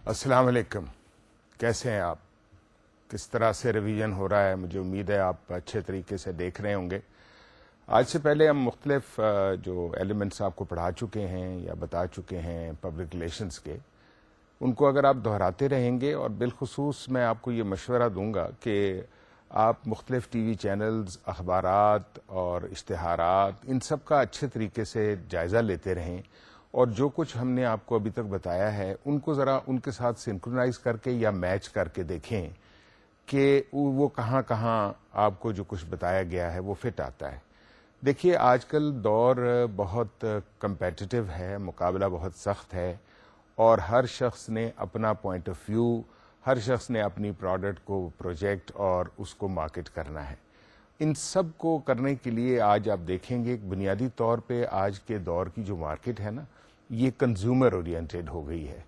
السلام علیکم. کیسے ہیں آپ؟ کس طرح سے ریویژن ہو رہا ہے؟ مجھے امید ہے آپ اچھے طریقے سے دیکھ رہے ہوں گے. آج سے پہلے ہم مختلف جو ایلیمنٹس آپ کو پڑھا چکے ہیں یا بتا چکے ہیں پبلک ریلیشنز کے، ان کو اگر آپ دہراتے رہیں گے، اور بالخصوص میں آپ کو یہ مشورہ دوں گا کہ آپ مختلف ٹی وی چینلز، اخبارات اور اشتہارات، ان سب کا اچھے طریقے سے جائزہ لیتے رہیں، اور جو کچھ ہم نے آپ کو ابھی تک بتایا ہے ان کو ذرا ان کے ساتھ سنکرونائز کر کے یا میچ کر کے دیکھیں کہ وہ کہاں کہاں آپ کو جو کچھ بتایا گیا ہے وہ فٹ آتا ہے. دیکھیے، آج کل دور بہت کمپیٹیٹو ہے، مقابلہ بہت سخت ہے، اور ہر شخص نے اپنا پوائنٹ آف ویو، ہر شخص نے اپنی پروڈکٹ کو پروجیکٹ اور اس کو مارکیٹ کرنا ہے. ان سب کو کرنے کے لیے آج آپ دیکھیں گے بنیادی طور پہ آج کے دور کی جو مارکیٹ ہے نا، یہ کنزیومر اورینٹڈ ہو گئی ہے،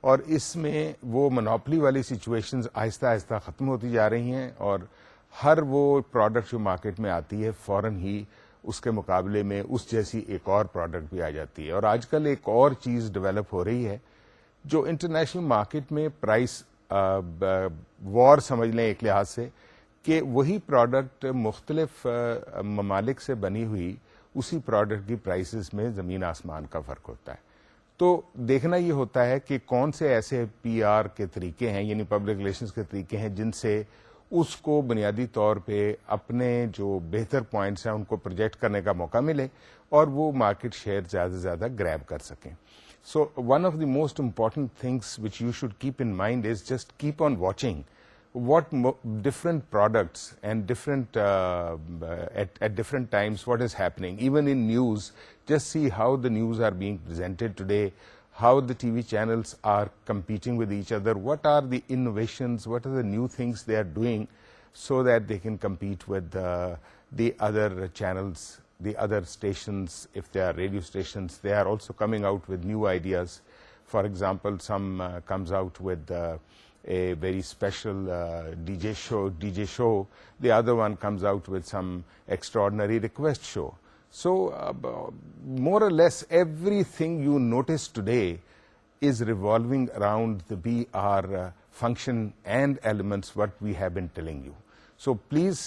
اور اس میں وہ منوپلی والی سچویشنز آہستہ آہستہ ختم ہوتی جا رہی ہیں، اور ہر وہ پروڈکٹ جو مارکیٹ میں آتی ہے فوراً ہی اس کے مقابلے میں اس جیسی ایک اور پروڈکٹ بھی آ جاتی ہے. اور آج کل ایک اور چیز ڈیولپ ہو رہی ہے جو انٹرنیشنل مارکیٹ میں پرائس وار سمجھ لیں ایک لحاظ سے، کہ وہی پروڈکٹ مختلف ممالک سے بنی ہوئی اسی پروڈکٹ کی پرائسز میں زمین آسمان کا فرق ہوتا ہے. تو دیکھنا یہ ہوتا ہے کہ کون سے ایسے پی آر کے طریقے ہیں، یعنی پبلک ریلیشنز کے طریقے ہیں، جن سے اس کو بنیادی طور پہ اپنے جو بہتر پوائنٹس ہیں ان کو پروجیکٹ کرنے کا موقع ملے اور وہ مارکیٹ شیئر زیادہ سے زیادہ گریب کر سکیں. So one of the most important things which you should keep in mind is just keep on watching what different products and different at different times what is happening. Even in news, just see how the news are being presented today, how the TV channels are competing with each other, what are the innovations, what are the new things they are doing so that they can compete with the other channels, the other stations. If they are radio stations, they are also coming out with new ideas. For example, some comes out with a very special DJ show. The other one comes out with some extraordinary request show. So more or less everything you notice today is revolving around the BR function and elements what we have been telling you. So please,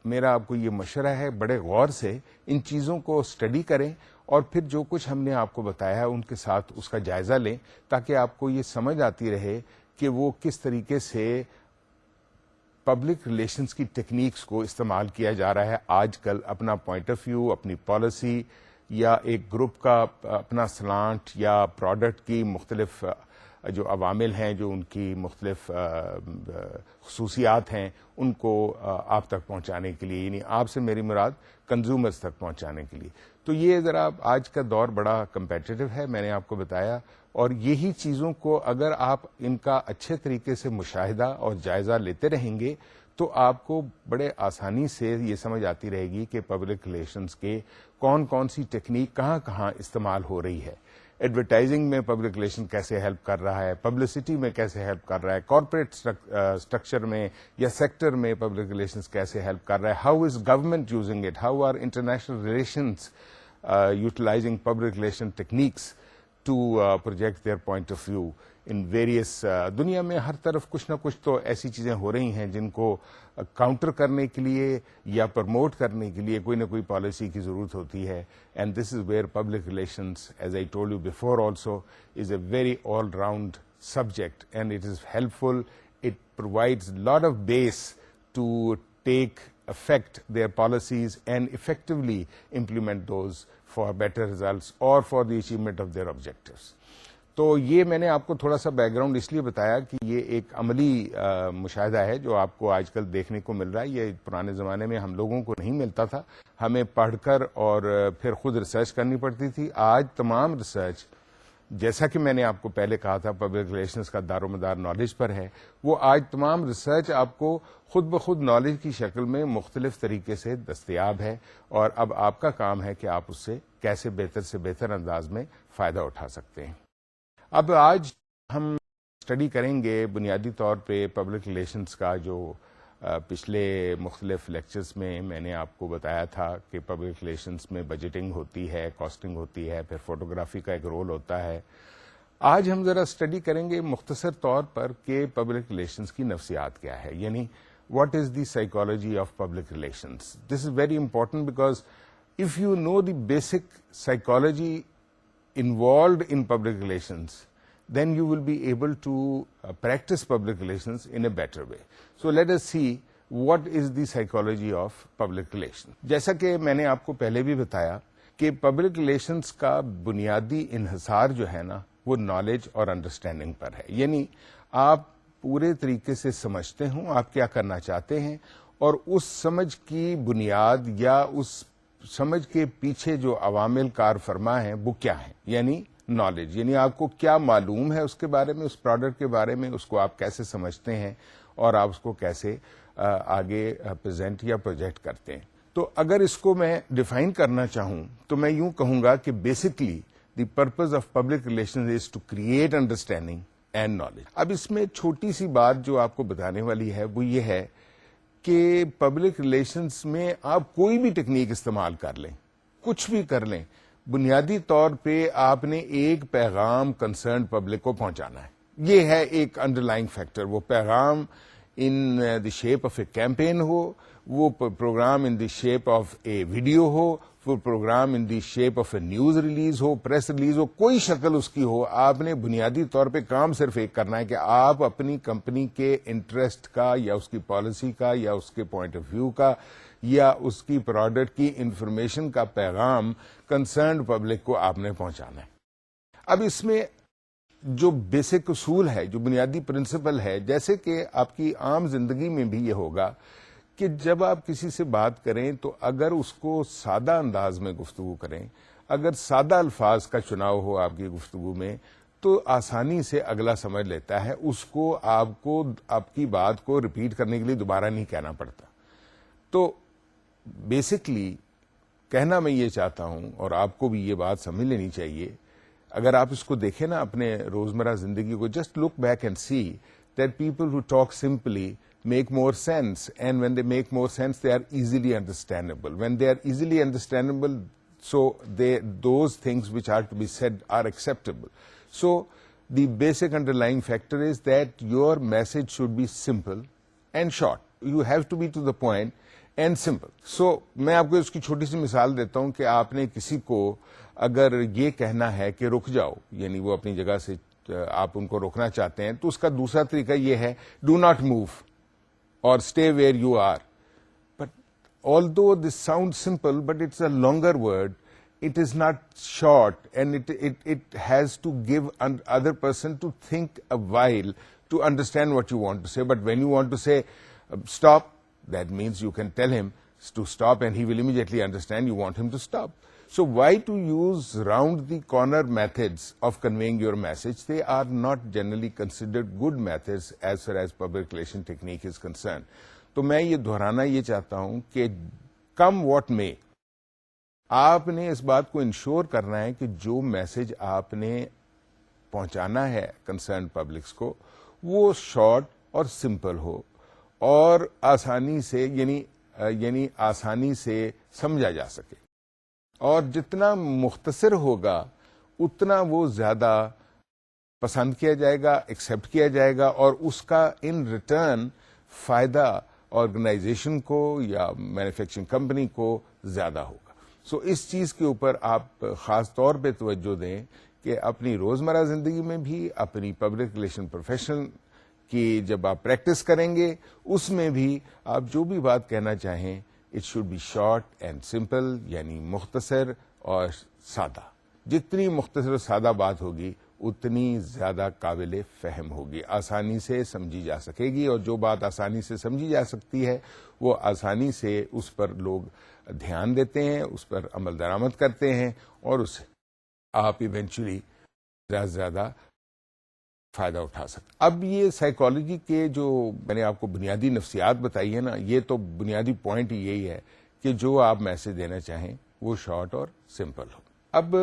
میرا آپ کو یہ مشورہ ہے، بڑے غور سے ان چیزوں کو اسٹڈی کریں، اور پھر جو کچھ ہم نے آپ کو بتایا ہے ان کے ساتھ اس کا جائزہ لیں، تاکہ آپ کو یہ سمجھ آتی رہے کہ وہ کس طریقے سے پبلک ریلیشنز کی ٹیکنیکس کو استعمال کیا جا رہا ہے آج کل اپنا پوائنٹ آف ویو، اپنی پالیسی، یا ایک گروپ کا اپنا سلانٹ، یا پروڈکٹ کی مختلف جو عوامل ہیں، جو ان کی مختلف خصوصیات ہیں، ان کو آپ تک پہنچانے کے لیے، یعنی آپ سے میری مراد کنزیومرز تک پہنچانے کے لیے. تو یہ ذرا آج کا دور بڑا کمپیٹیٹو ہے، میں نے آپ کو بتایا، اور یہی چیزوں کو اگر آپ ان کا اچھے طریقے سے مشاہدہ اور جائزہ لیتے رہیں گے تو آپ کو بڑے آسانی سے یہ سمجھ آتی رہے گی کہ پبلک ریلیشنز کے کون کون سی ٹیکنیک کہاں کہاں استعمال ہو رہی ہے. ایڈورٹائزنگ میں پبلک ریلیشن کیسے ہیلپ کر رہا ہے، پبلسٹی میں کیسے ہیلپ کر رہا ہے، کارپوریٹ اسٹرکچر میں یا سیکٹر میں پبلک ریلیشنز کیسے ہیلپ کر رہا ہے، how is government using it, how are international relations utilizing public relation techniques to project their point of view in various. دنیا میں ہر طرف کچھ نہ کچھ تو ایسی چیزیں ہو رہی ہیں جن کو کاؤنٹر کرنے کے لیے یا پروموٹ کرنے کے لیے کوئی نہ کوئی پالیسی کی ضرورت ہوتی ہے. And this is where public relations, as I told you before also, is a very all round subject, and it is helpful. It provides a lot of base to take effect their policies and effectively implement those for better results or for the achievement of their objectives. تو یہ میں نے آپ کو تھوڑا سا back ground اس لیے بتایا کہ یہ ایک عملی مشاہدہ ہے جو آپ کو آج کل دیکھنے کو مل رہا ہے. یہ پرانے زمانے میں ہم لوگوں کو نہیں ملتا تھا, ہمیں پڑھ کر اور پھر خود ریسرچ کرنی پڑتی تھی. آج تمام ریسرچ, جیسا کہ میں نے آپ کو پہلے کہا تھا, پبلک ریلیشنز کا دار و مدار نالج پر ہے. وہ آج تمام ریسرچ آپ کو خود بخود نالج کی شکل میں مختلف طریقے سے دستیاب ہے, اور اب آپ کا کام ہے کہ آپ اس سے کیسے بہتر سے بہتر انداز میں فائدہ اٹھا سکتے ہیں. اب آج ہم اسٹڈی کریں گے بنیادی طور پہ پبلک ریلیشنز کا, جو پچھلے مختلف لیکچرز میں نے آپ کو بتایا تھا کہ پبلک ریلیشنز میں بجٹنگ ہوتی ہے, کاسٹنگ ہوتی ہے, پھر فوٹوگرافی کا ایک رول ہوتا ہے. آج ہم ذرا اسٹڈی کریں گے مختصر طور پر کہ پبلک ریلیشنز کی نفسیات کیا ہے، یعنی what is the psychology of public relations. This is very important because if you know the basic psychology involved in public relations, then you will be able to practice public relations in a better way. So let us see what is the psychology of public relations. جیسا کہ میں نے آپ کو پہلے بھی بتایا کہ پبلک ریلیشنز کا بنیادی انحصار جو ہے نا وہ نالج اور انڈرسٹینڈنگ پر ہے، یعنی آپ پورے طریقے سے سمجھتے ہوں آپ کیا کرنا چاہتے ہیں اور اس سمجھ کی بنیاد یا اس سمجھ کے پیچھے جو عوامل کار فرما ہیں وہ کیا ہیں، یعنی نالج، یعنی آپ کو کیا معلوم ہے اس کے بارے میں، اس پروڈکٹ کے بارے میں، اس کو آپ کیسے سمجھتے ہیں اور آپ اس کو کیسے آگے پریزنٹ یا پروجیکٹ کرتے ہیں. تو اگر اس کو میں ڈیفائن کرنا چاہوں تو میں یوں کہوں گا کہ basically the purpose of public relation is to create understanding and knowledge. اب اس میں چھوٹی سی بات جو آپ کو بتانے والی ہے وہ یہ ہے کہ پبلک ریلیشنز میں آپ کوئی بھی ٹیکنیک استعمال کر لیں، کچھ بھی کر لیں، بنیادی طور پہ آپ نے ایک پیغام کنسرنڈ پبلک کو پہنچانا ہے. یہ ہے ایک انڈر لائنگ فیکٹر. وہ پیغام in the shape of a campaign ہو، وہ program in the shape of a video ہو، وہ program in the shape of a news release ہو، پریس ریلیز ہو، کوئی شکل اس کی ہو، آپ نے بنیادی طور پہ کام صرف ایک کرنا ہے کہ آپ اپنی کمپنی کے انٹرسٹ کا یا اس کی پالیسی کا یا اس کے پوائنٹ آف ویو کا یا اس کی پروڈکٹ کی انفارمیشن کا پیغام کنسرنڈ پبلک کو آپ نے پہنچانا ہے. اب اس میں جو بیسک اصول ہے، جو بنیادی پرنسپل ہے، جیسے کہ آپ کی عام زندگی میں بھی یہ ہوگا کہ جب آپ کسی سے بات کریں تو اگر اس کو سادہ انداز میں گفتگو کریں، اگر سادہ الفاظ کا چناؤ ہو آپ کی گفتگو میں، تو آسانی سے اگلا سمجھ لیتا ہے، اس کو آپ کی بات کو ریپیٹ کرنے کے لیے دوبارہ نہیں کہنا پڑتا. تو بیسکلی کہنا میں یہ چاہتا ہوں اور آپ کو بھی یہ بات سمجھ لینی چاہیے، اگر آپ اس کو دیکھیں نا اپنے روزمرہ زندگی کو، just look back and see that people who talk simply make more sense, and when they make more sense they are easily understandable. When they are easily understandable, so those things which are to be said are acceptable. So the basic underlying factor is that your message should be simple and short. You have to be to the point and simple. So میں آپ کو اس کی چھوٹی سی مثال دیتا ہوں کہ آپ نے کسی کو اگر یہ کہنا ہے کہ رک جاؤ، یعنی وہ اپنی جگہ سے آپ ان کو روکنا چاہتے ہیں، تو اس کا دوسرا طریقہ یہ ہے do not move or stay where you are. But although this sounds simple, but it's a longer word, it is not short, and it has to give other person to think a while to understand what you want to say. But when you want to say stop, that means you can tell him to stop and he will immediately understand you want him to stop. So why to use round the corner methods of conveying your message? They are not generally considered good methods as far as public relation technique is concerned. تو میں یہ دہرانا یہ چاہتا ہوں کہ کم what میں آپ نے اس بات کو انشور کرنا ہے کہ جو میسج آپ نے پہنچانا ہے کنسرن پبلکس کو وہ شارٹ اور سمپل ہو اور آسانی سے یعنی آسانی سے سمجھا جا سکے، اور جتنا مختصر ہوگا اتنا وہ زیادہ پسند کیا جائے گا، ایکسیپٹ کیا جائے گا، اور اس کا ان ریٹرن فائدہ آرگنائزیشن کو یا مینوفیکچرنگ کمپنی کو زیادہ ہوگا. سو اس چیز کے اوپر آپ خاص طور پہ توجہ دیں کہ اپنی روزمرہ زندگی میں بھی، اپنی پبلک ریلیشن پروفیشن کی جب آپ پریکٹس کریں گے اس میں بھی آپ جو بھی بات کہنا چاہیں it should be short and simple, یعنی مختصر اور سادہ. جتنی مختصر اور سادہ بات ہوگی اتنی زیادہ قابل فہم ہوگی، آسانی سے سمجھی جا سکے گی، اور جو بات آسانی سے سمجھی جا سکتی ہے وہ آسانی سے اس پر لوگ دھیان دیتے ہیں، اس پر عمل درآمد کرتے ہیں، اور اس سے آپ ایونچولی زیادہ سے زیادہ فائدہ اٹھا سکتے. اب یہ سائیکالوجی کے جو میں نے آپ کو بنیادی نفسیات بتائی ہے نا، یہ تو بنیادی پوائنٹ یہی ہے کہ جو آپ میسج دینا چاہیں وہ شارٹ اور سمپل ہو. اب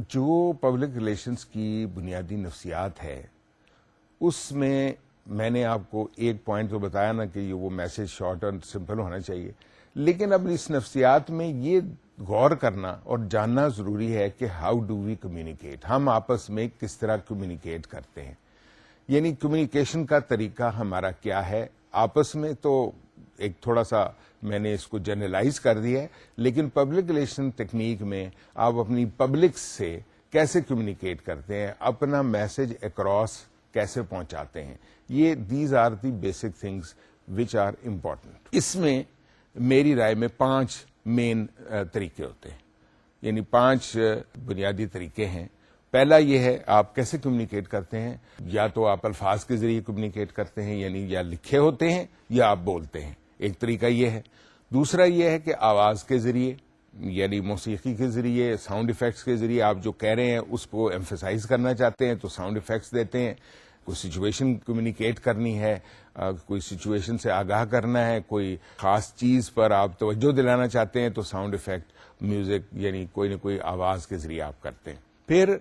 جو پبلک ریلیشنز کی بنیادی نفسیات ہے اس میں نے آپ کو ایک پوائنٹ تو بتایا نا کہ یہ وہ میسج شارٹ اور سمپل ہونا چاہیے، لیکن اب اس نفسیات میں یہ غور کرنا اور جاننا ضروری ہے کہ ہاؤ ڈو وی کمیونیکیٹ، ہم آپس میں کس طرح کمیونیکیٹ کرتے ہیں، یعنی کمیونیکیشن کا طریقہ ہمارا کیا ہے آپس میں. تو ایک تھوڑا سا میں نے اس کو جنرلائز کر دیا ہے، لیکن پبلک ریلیشن ٹیکنیک میں آپ اپنی پبلک سے کیسے کمیونیکیٹ کرتے ہیں، اپنا میسج اکراس کیسے پہنچاتے ہیں، یہ these are the basic things which are important. اس میں میری رائے میں 5 مین طریقے ہوتے ہیں، یعنی 5 بنیادی طریقے ہیں. پہلا یہ ہے آپ کیسے کمیونیکیٹ کرتے ہیں، یا تو آپ الفاظ کے ذریعے کمیونیکیٹ کرتے ہیں، یعنی یا لکھے ہوتے ہیں یا آپ بولتے ہیں، ایک طریقہ یہ ہے. دوسرا یہ ہے کہ آواز کے ذریعے، یعنی موسیقی کے ذریعے، ساؤنڈ ایفیکٹس کے ذریعے آپ جو کہہ رہے ہیں اس کو ایمفیسائز کرنا چاہتے ہیں تو ساؤنڈ ایفیکٹس دیتے ہیں. کوئی سچویشن کمیونیکیٹ کرنی ہے، کوئی سچویشن سے آگاہ کرنا ہے، کوئی خاص چیز پر آپ توجہ دلانا چاہتے ہیں تو ساؤنڈ ایفیکٹ، میوزک، یعنی کوئی نہ کوئی آواز کے ذریعے آپ کرتے ہیں. پھر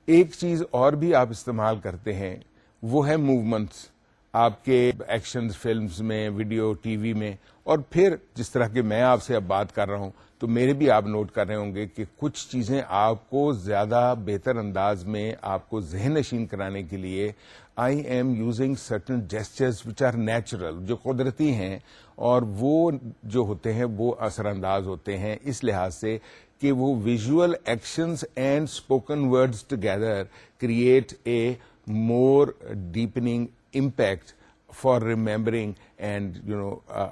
ایک چیز اور بھی آپ استعمال کرتے ہیں، وہ ہے موومنٹس، آپ کے ایکشنز فلمز میں، ویڈیو، ٹی وی میں. اور پھر جس طرح کہ میں آپ سے اب بات کر رہا ہوں تو میرے بھی آپ نوٹ کر رہے ہوں گے کہ کچھ چیزیں آپ کو زیادہ بہتر انداز میں آپ کو ذہن نشین کرانے کے لیے I am using certain gestures which are natural, جو قدرتی ہیں اور وہ جو ہوتے ہیں وہ اثر انداز ہوتے ہیں اس لحاظ سے کہ وہ visual actions and spoken words together create a more deepening impact for remembering and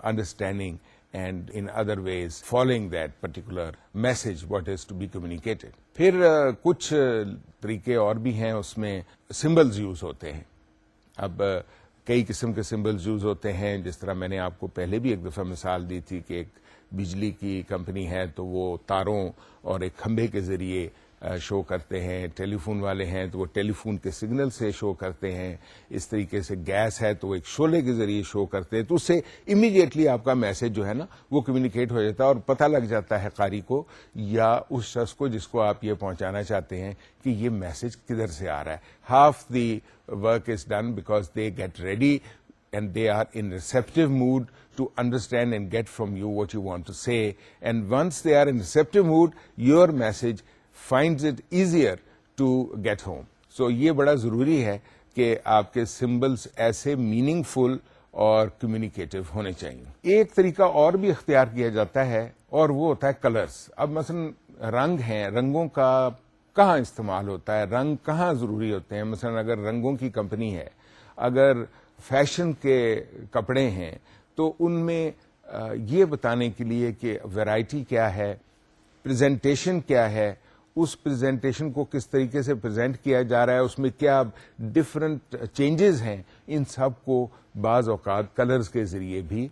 understanding and in other ways following that particular message what is to be communicated. پھر کچھ طریقے اور بھی ہیں، اس میں سمبلز یوز ہوتے ہیں. اب کئی قسم کے سمبلز یوز ہوتے ہیں، جس طرح میں نے آپ کو پہلے بھی ایک دفعہ مثال دی تھی کہ ایک بجلی کی کمپنی ہے تو وہ تاروں اور ایک کھمبے کے ذریعے شو کرتے ہیں، ٹیلی فون والے ہیں تو وہ ٹیلی فون کے سگنل سے شو کرتے ہیں، اس طریقے سے گیس ہے تو وہ ایک شعلے کے ذریعے شو کرتے ہیں، تو اس سے امیڈیٹلی آپ کا میسج جو ہے نا وہ کمیونیکیٹ ہو جاتا ہے اور پتہ لگ جاتا ہے قاری کو یا اس شخص کو جس کو آپ یہ پہنچانا چاہتے ہیں کہ یہ میسج کدھر سے آ رہا ہے. Half the work is done because they get ready and they are in receptive mood to understand and get from you what you want to say, and once they are in receptive mood your message finds it easier to get home. So یہ بڑا ضروری ہے کہ آپ کے symbols ایسے meaning فل اور communicative ہونے چاہیے. ایک طریقہ اور بھی اختیار کیا جاتا ہے اور وہ ہوتا ہے کلرز. اب مثلا رنگ ہیں، رنگوں کا کہاں استعمال ہوتا ہے، رنگ کہاں ضروری ہوتے ہیں. مثلا اگر رنگوں کی کمپنی ہے، اگر فیشن کے کپڑے ہیں تو ان میں یہ بتانے کے لیے کہ ویرائٹی کیا ہے، پریزنٹیشن کیا ہے، اس پریزنٹیشن کو کس طریقے سے پریزنٹ کیا جا رہا ہے، اس میں کیا ڈفرنٹ چینجز ہیں، ان سب کو بعض اوقات کلرز کے ذریعے بھی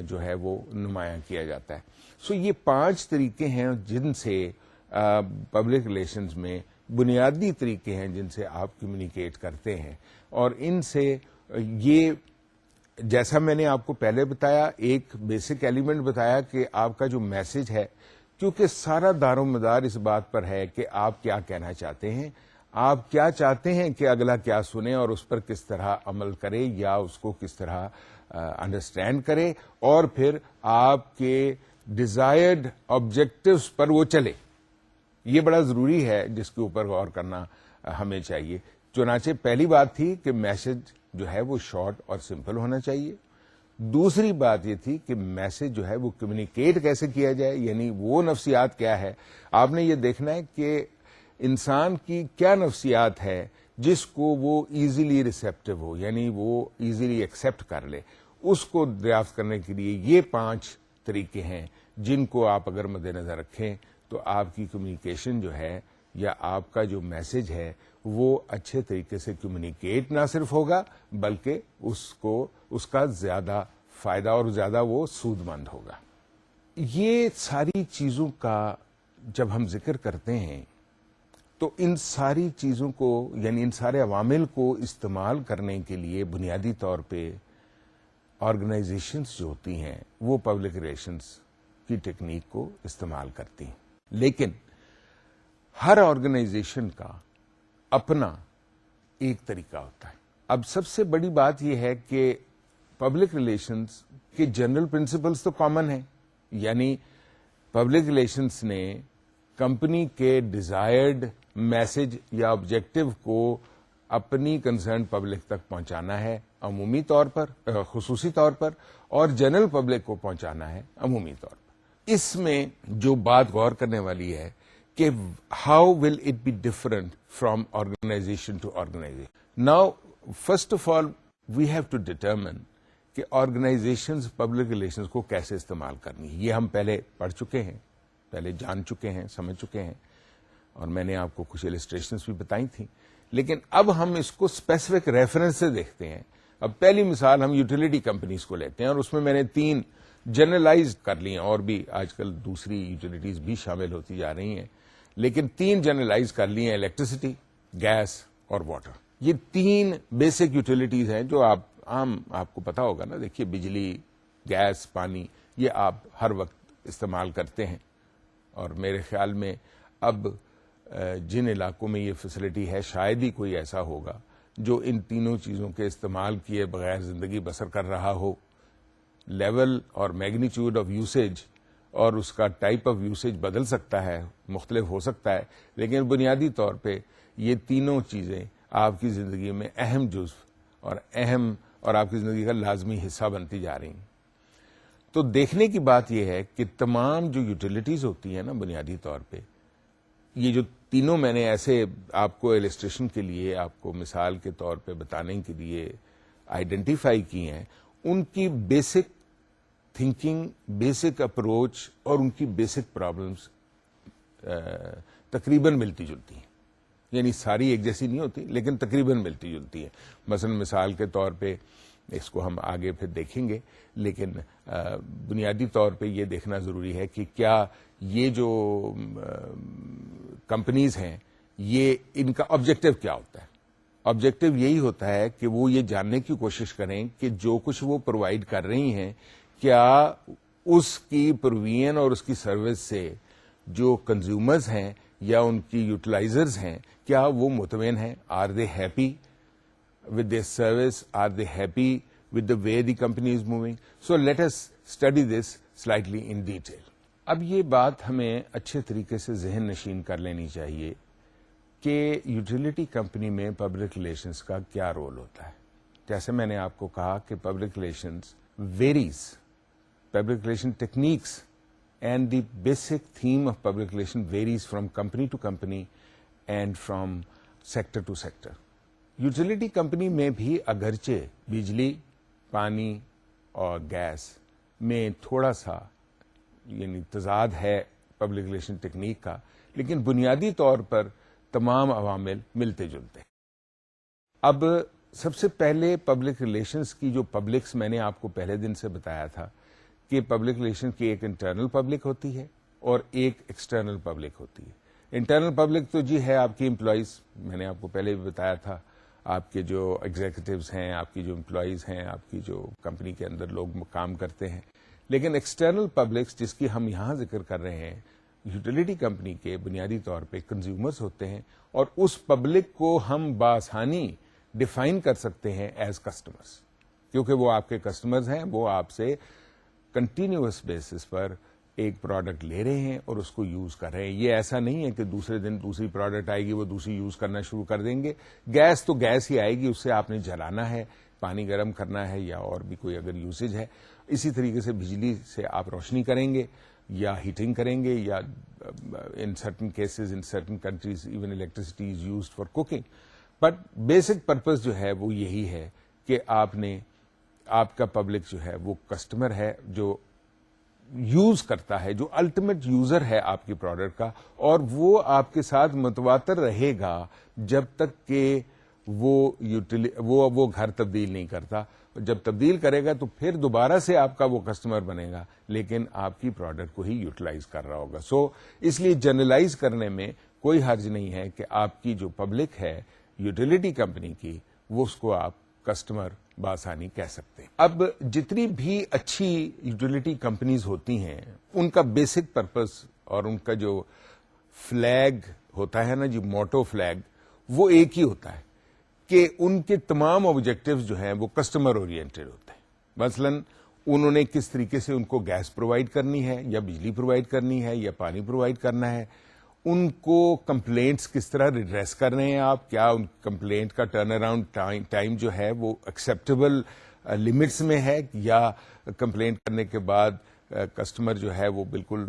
جو ہے وہ نمایاں کیا جاتا ہے. سو یہ 5 طریقے ہیں جن سے پبلک ریلیشنز میں بنیادی طریقے ہیں جن سے آپ کمیونیکیٹ کرتے ہیں. اور ان سے یہ جیسا میں نے آپ کو پہلے بتایا ایک بیسک ایلیمنٹ بتایا کہ آپ کا جو میسج ہے، کیونکہ سارا دار و مدار اس بات پر ہے کہ آپ کیا کہنا چاہتے ہیں، آپ کیا چاہتے ہیں کہ اگلا کیا سنے اور اس پر کس طرح عمل کرے یا اس کو کس طرح انڈرسٹینڈ کرے اور پھر آپ کے ڈیزائرڈ آبجیکٹوز پر وہ چلے. یہ بڑا ضروری ہے جس کے اوپر غور کرنا ہمیں چاہیے. چنانچہ پہلی بات تھی کہ میسج جو ہے وہ شارٹ اور سمپل ہونا چاہیے. دوسری بات یہ تھی کہ میسج جو ہے وہ کمیونیکیٹ کیسے کیا جائے، یعنی وہ نفسیات کیا ہے. آپ نے یہ دیکھنا ہے کہ انسان کی کیا نفسیات ہے جس کو وہ ایزیلی ریسیپٹیو ہو، یعنی وہ ایزیلی ایکسیپٹ کر لے. اس کو دریافت کرنے کے لیے یہ 5 طریقے ہیں جن کو آپ اگر مد نظر رکھیں تو آپ کی کمیونیکیشن جو ہے یا آپ کا جو میسج ہے وہ اچھے طریقے سے کمیونیکیٹ نہ صرف ہوگا بلکہ اس کا زیادہ فائدہ اور زیادہ وہ سود مند ہوگا. یہ ساری چیزوں کا جب ہم ذکر کرتے ہیں تو ان ساری چیزوں کو یعنی ان سارے عوامل کو استعمال کرنے کے لیے بنیادی طور پہ آرگنائزیشنز جو ہوتی ہیں وہ پبلک ریلیشنز کی ٹیکنیک کو استعمال کرتی ہیں. لیکن ہر آرگنائزیشن کا اپنا ایک طریقہ ہوتا ہے. اب سب سے بڑی بات یہ ہے کہ پبلک ریلیشنز کے جنرل پرنسپلز تو کامن ہیں، یعنی پبلک ریلیشنز نے کمپنی کے ڈیزائرڈ میسج یا آبجیکٹو کو اپنی کنسرن پبلک تک پہنچانا ہے عمومی طور پر، خصوصی طور پر، اور جنرل پبلک کو پہنچانا ہے عمومی طور پر۔ اس میں جو بات غور کرنے والی ہے کہ how will it be different from organization to organization. Now first of all we have to determine کہ آرگنائزیشنز پبلک ریلیشنز کو کیسے استعمال کرنی ہے۔ یہ ہم پہلے پڑھ چکے ہیں، پہلے جان چکے ہیں، سمجھ چکے ہیں، اور میں نے آپ کو کچھ السٹریشنز بھی بتائی تھیں، لیکن اب ہم اس کو اسپیسیفک ریفرنس سے دیکھتے ہیں۔ اب پہلی مثال ہم یوٹیلیٹی کمپنیز کو لیتے ہیں، اور اس میں نے 3 جنرلائز کر لی ہیں، اور بھی آج کل دوسری یوٹیلیٹیز بھی شامل ہوتی جا رہی ہیں، لیکن 3 جنرلائز کر لی ہیں: الیکٹریسٹی، گیس اور واٹر۔ یہ 3 بیسک یوٹیلیٹیز ہیں جو آپ کو پتا ہوگا نا۔ دیکھیے، بجلی، گیس، پانی، یہ آپ ہر وقت استعمال کرتے ہیں، اور میرے خیال میں اب جن علاقوں میں یہ فیسلٹی ہے شاید ہی کوئی ایسا ہوگا جو ان تینوں چیزوں کے استعمال کیے بغیر زندگی بسر کر رہا ہو۔ لیول اور میگنیچیوڈ آف یوسیج اور اس کا ٹائپ آف یوسیج بدل سکتا ہے، مختلف ہو سکتا ہے، لیکن بنیادی طور پہ یہ تینوں چیزیں آپ کی زندگی میں اہم جزو اور آپ کی زندگی کا لازمی حصہ بنتی جا رہی ہیں۔ تو دیکھنے کی بات یہ ہے کہ تمام جو یوٹیلیٹیز ہوتی ہیں نا، بنیادی طور پہ یہ جو تینوں میں نے ایسے آپ کو ایلسٹریشن کے لیے، آپ کو مثال کے طور پہ بتانے کے لیے آئیڈینٹیفائی کی ہیں، ان کی بیسک تھنکنگ، بیسک اپروچ اور ان کی بیسک پرابلمس تقریباً ملتی جلتی ہیں، یعنی ساری ایک جیسی نہیں ہوتی لیکن تقریباً ملتی جلتی ہیں۔ مثلا مثال کے طور پہ اس کو ہم آگے پھر دیکھیں گے، لیکن بنیادی طور پہ یہ دیکھنا ضروری ہے کہ کیا یہ جو کمپنیز ہیں، یہ ان کا آبجیکٹو کیا ہوتا ہے۔ آبجیکٹو یہی ہوتا ہے کہ وہ یہ جاننے کی کوشش کریں کہ جو کچھ وہ پرووائڈ کر رہی ہیں، کیا اس کی پروویژن اور اس کی سروس سے جو کنزیومرز ہیں یا ان کی یوٹیلائزرز ہیں، کیا وہ مطمئن ہیں؟ Are they happy with their service? Are they happy with the way the company is moving? So let us study this slightly in detail. اب یہ بات ہمیں اچھے طریقے سے ذہن نشین کر لینی چاہیے کہ یوٹیلیٹی کمپنی میں پبلک ریلیشنز کا کیا رول ہوتا ہے۔ جیسے میں نے آپ کو کہا کہ public relations varies, public relation techniques and the basic theme of public relation varies from company to company and from sector to sector. Utility company میں بھی اگرچہ بجلی، پانی اور گیس میں تھوڑا سا یعنی تضاد ہے پبلک ریلیشن ٹیکنیک کا، لیکن بنیادی طور پر تمام عوامل ملتے جلتے ہیں۔ اب سب سے پہلے پبلک ریلیشنز کی جو پبلکس میں نے آپ کو پہلے دن سے بتایا تھا کہ پبلک ریلیشن کی ایک انٹرنل پبلک ہوتی ہے اور ایک ایکسٹرنل پبلک ہوتی ہے۔ انٹرنل پبلک تو جی ہے آپ کی امپلائیز، میں نے آپ کو پہلے بھی بتایا تھا، آپ کے جو ایگزیکٹوز ہیں، آپ کی جو امپلائیز ہیں، آپ کی جو کمپنی کے اندر لوگ کام کرتے ہیں۔ لیکن ایکسٹرنل پبلکس جس کی ہم یہاں ذکر کر رہے ہیں، یوٹیلیٹی کمپنی کے بنیادی طور پہ کنزیومرز ہوتے ہیں، اور اس پبلک کو ہم بآسانی ڈیفائن کر سکتے ہیں ایز کسٹمرز، کیونکہ وہ آپ کے کسٹمرز ہیں، وہ آپ سے کنٹینیوس بیسس پر ایک پروڈکٹ لے رہے ہیں اور اس کو یوز کر رہے ہیں۔ یہ ایسا نہیں ہے کہ دوسرے دن دوسری پروڈکٹ آئے گی وہ دوسری یوز کرنا شروع کر دیں گے۔ گیس تو گیس ہی آئے گی، اس سے آپ نے جلانا ہے، پانی گرم کرنا ہے، یا اور بھی کوئی اگر یوسیج ہے۔ اسی طریقے سے بجلی سے آپ روشنی کریں گے یا ہیٹنگ کریں گے، یا in certain cases in certain countries even electricity is used for cooking. But basic purpose جو ہے وہ یہی ہے کہ آپ کا پبلک جو ہے وہ کسٹمر ہے، جو یوز کرتا ہے، جو الٹیمیٹ یوزر ہے آپ کی پروڈکٹ کا، اور وہ آپ کے ساتھ متواتر رہے گا جب تک کہ وہ گھر تبدیل نہیں کرتا۔ جب تبدیل کرے گا تو پھر دوبارہ سے آپ کا وہ کسٹمر بنے گا، لیکن آپ کی پروڈکٹ کو ہی یوٹیلائز کر رہا ہوگا۔ سو اس لیے جنرلائز کرنے میں کوئی حرج نہیں ہے کہ آپ کی جو پبلک ہے یوٹیلیٹی کمپنی کی، وہ اس کو آپ کسٹمر بآسانی کہہ سکتے ہیں۔ اب جتنی بھی اچھی یوٹیلیٹی کمپنیز ہوتی ہیں، ان کا بیسک پرپز اور ان کا جو فلیگ ہوتا ہے نا جی، موٹو فلیگ، وہ ایک ہی ہوتا ہے کہ ان کے تمام آبجیکٹیوز جو ہیں وہ کسٹمر اورینٹڈ ہوتے ہیں۔ مثلاً انہوں نے کس طریقے سے ان کو گیس پرووائڈ کرنی ہے یا بجلی پرووائڈ کرنی ہے یا پانی پرووائڈ کرنا ہے, ان کو کمپلینٹس کس طرح ریڈریس کر رہے ہیں آپ, کیا ان کمپلینٹ کا ٹرن اراؤنڈ ٹائم جو ہے وہ ایکسیپٹیبل لمٹس میں ہے, یا کمپلینٹ کرنے کے بعد کسٹمر جو ہے وہ بالکل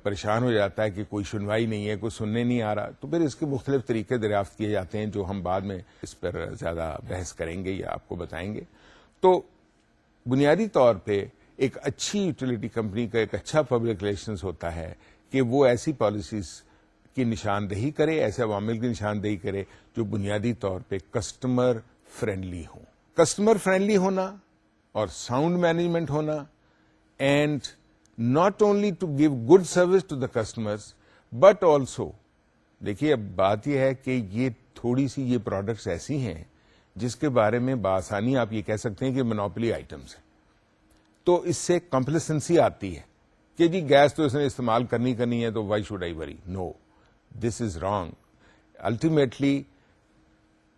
پریشان ہو جاتا ہے کہ کوئی سنوائی نہیں ہے, کوئی سننے نہیں آ رہا. تو پھر اس کے مختلف طریقے دریافت کیے جاتے ہیں جو ہم بعد میں اس پر زیادہ بحث کریں گے یا آپ کو بتائیں گے. تو بنیادی طور پہ ایک اچھی یوٹیلیٹی کمپنی کا ایک اچھا پبلک ریلیشنز ہوتا ہے کہ وہ ایسی پالیسیز کی نشاندہی کرے, ایسے عوامل کی نشاندہی کرے جو بنیادی طور پہ کسٹمر فرینڈلی ہوں. کسٹمر فرینڈلی ہونا اور ساؤنڈ مینجمنٹ ہونا, and not only to give good service to the customers but also, دیکھیے اب بات یہ ہے کہ یہ تھوڑی سی یہ پروڈکٹس ایسی ہیں جس کے بارے میں بآسانی آپ یہ کہہ سکتے ہیں کہ مونوپلی آئٹمس ہیں, تو اس سے کمپلیسنسی آتی ہے کہ جی گیس تو اس نے استعمال کرنی ہے تو وائی شوڈ آئی وری. نو, this is wrong. Ultimately,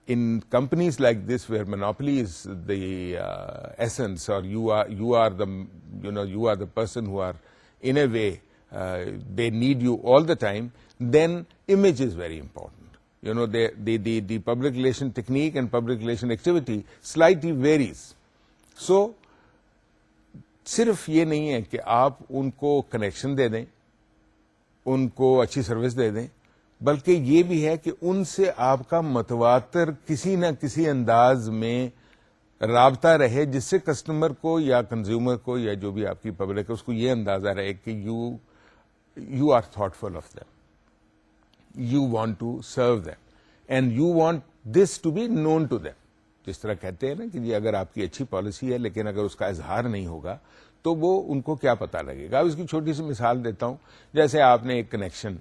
in companies like this where monopoly is the essence, or you are the person who are in a way they need you all the time, then image is very important. The public relation technique and public relation activity slightly varies. So صرف یہ نہیں ہے کہ آپ ان کو connection دے دیں, ان کو اچھی سروس دے دیں, بلکہ یہ بھی ہے کہ ان سے آپ کا متواتر کسی نہ کسی انداز میں رابطہ رہے, جس سے کسٹمر کو یا کنزیومر کو یا جو بھی آپ کی پبلک ہے اس کو یہ اندازہ رہے کہ you are thoughtful of them, you want to serve them, and you want this to be known to them. جس طرح کہتے ہیں نا کہ جی اگر آپ کی اچھی پالیسی ہے لیکن اگر اس کا اظہار نہیں ہوگا تو وہ ان کو کیا پتہ لگے گا. اب اس کی چھوٹی سی مثال دیتا ہوں. جیسے آپ نے ایک کنیکشن,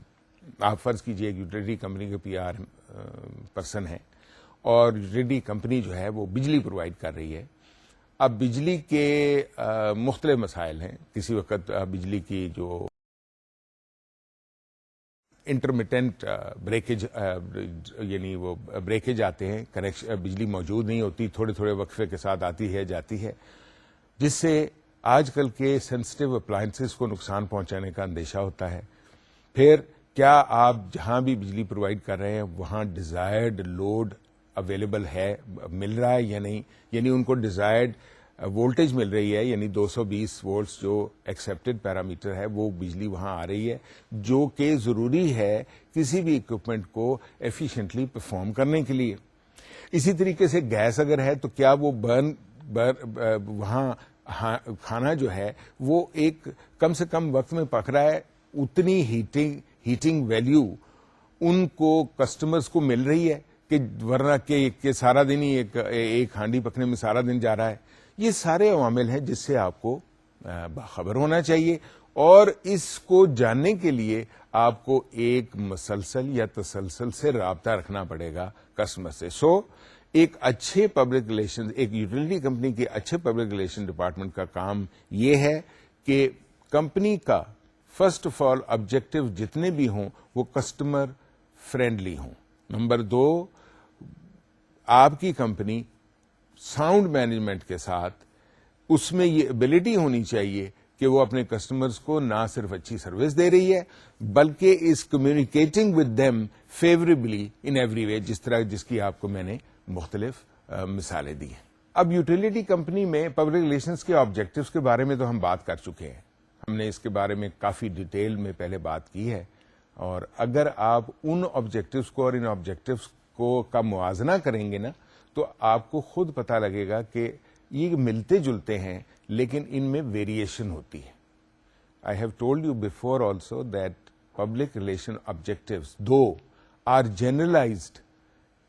آپ فرض کیجئے ایک یوٹیلیٹی کمپنی کے PR پرسن ہیں اور یوٹیلیٹی کمپنی جو ہے وہ بجلی پرووائڈ کر رہی ہے. اب بجلی کے مختلف مسائل ہیں. کسی وقت بجلی کی جو انٹرمیٹنٹ بریکیج یعنی وہ بریکیج آتے ہیں, کنیکشن بجلی موجود نہیں ہوتی, تھوڑے تھوڑے وقفے کے ساتھ آتی ہے جاتی ہے, جس سے آج کل کے سینسٹیو اپلائنسز کو نقصان پہنچانے کا اندیشہ ہوتا ہے. پھر کیا آپ جہاں بھی بجلی پرووائڈ کر رہے ہیں وہاں ڈیزائرڈ لوڈ اویلیبل ہے, مل رہا ہے یا نہیں, یعنی ان کو ڈیزائرڈ وولٹیج مل رہی ہے, یعنی 220 وولٹس جو ایکسیپٹڈ پیرامیٹر ہے وہ بجلی وہاں آ رہی ہے, جو کہ ضروری ہے کسی بھی اکوپمنٹ کو ایفیشینٹلی پرفارم کرنے کے لیے. اسی طریقے سے گیس اگر ہے تو کیا وہ وہاں کھانا جو ہے وہ ایک کم سے کم وقت میں پک رہا ہے, اتنی ہیٹنگ ویلیو ان کو کسٹمرز کو مل رہی ہے کہ ورنہ کہ سارا دن ہی ایک ہانڈی پکنے میں سارا دن جا رہا ہے. یہ سارے عوامل ہیں جس سے آپ کو باخبر ہونا چاہیے, اور اس کو جاننے کے لیے آپ کو ایک مسلسل یا تسلسل سے رابطہ رکھنا پڑے گا کسٹمر سے. سو ایک اچھے پبلک ریلیشن, ایک یوٹیلیٹی کمپنی کے اچھے پبلک ریلیشن ڈپارٹمنٹ کا کام یہ ہے کہ کمپنی کا فرسٹ آف آل آبجیکٹو جتنے بھی ہوں وہ کسٹمر فرینڈلی ہوں. نمبر 2, آپ کی کمپنی ساؤنڈ مینجمنٹ کے ساتھ اس میں یہ ایبلٹی ہونی چاہیے کہ وہ اپنے کسٹمرز کو نہ صرف اچھی سروس دے رہی ہے بلکہ is communicating with them favourably in every way, جس کی آپ کو میں نے مختلف مثالیں دی ہیں. اب یوٹیلیٹی کمپنی میں پبلک ریلیشنز کے آبجیکٹوز کے بارے میں تو ہم بات کر چکے ہیں, ہم نے اس کے بارے میں کافی ڈیٹیل میں پہلے بات کی ہے, اور اگر آپ ان آبجیکٹوز کو اور ان آبجیکٹوز کو کا موازنہ کریں گے نا تو آپ کو خود پتہ لگے گا کہ یہ ملتے جلتے ہیں لیکن ان میں ویریشن ہوتی ہے. I have told you before also that public relation objectives though are generalized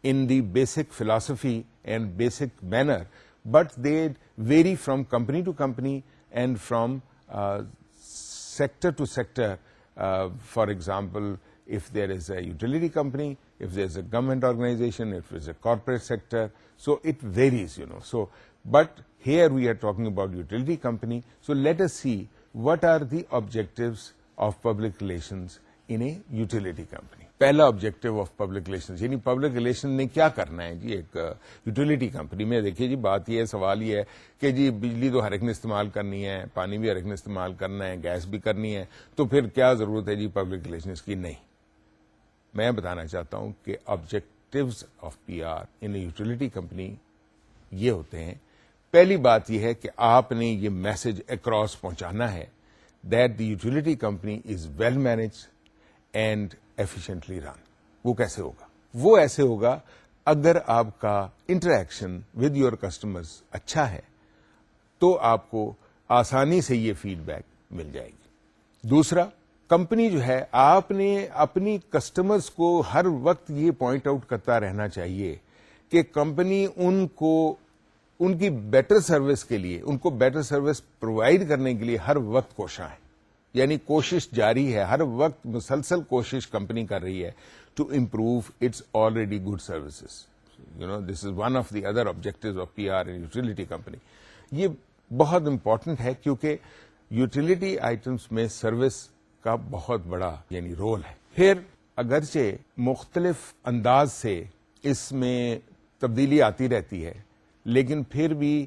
in the basic philosophy and basic manner, but they vary from company to company and from sector to sector. For example, if there is a utility company, if there is a government organization, if there is a corporate sector, so it varies, So, but here we are talking about utility company. So let us see what are the objectives of public relations in a utility company. پہلا objective of public relation, یعنی public relation نے کیا کرنا ہے جی ایک utility company میں. دیکھیے جی بات یہ ہے، سوال یہ ہے کہ جی بجلی تو ہر ایک نے استعمال کرنی ہے، پانی بھی ہر ایک نے استعمال کرنا ہے، گیس بھی کرنی ہے، تو پھر کیا ضرورت ہے جی پبلک ریلیشنز کی؟ نہیں. میں بتانا چاہتا ہوں کہ objectives of P R in a utility company یہ ہوتے ہیں. پہلی بات یہ ہے کہ آپ نے یہ میسج اکراس پہنچانا ہے that the utility company is well managed and efficiently run. وہ کیسے ہوگا؟ وہ ایسے ہوگا اگر آپ کا انٹریکشن ود یور کسٹمرز اچھا ہے تو آپ کو آسانی سے یہ فیڈ بیک مل جائے گی. دوسرا، کمپنی جو ہے آپ نے اپنی کسٹمرز کو ہر وقت یہ پوائنٹ آؤٹ کرتا رہنا چاہیے کہ کمپنی ان کی بیٹر سروس کے لیے، ان کو بیٹر سروس پرووائڈ کرنے کے لیے ہر وقت کوشاں ہے. یعنی کوشش جاری ہے، ہر وقت مسلسل کوشش کمپنی کر رہی ہے to improve its already good services. This is one of the other objectives of P R in utility company. یہ بہت امپورٹنٹ ہے کیونکہ یوٹیلیٹی آئٹمس میں سروس کا بہت بڑا یعنی رول ہے. پھر اگرچہ مختلف انداز سے اس میں تبدیلی آتی رہتی ہے، لیکن پھر بھی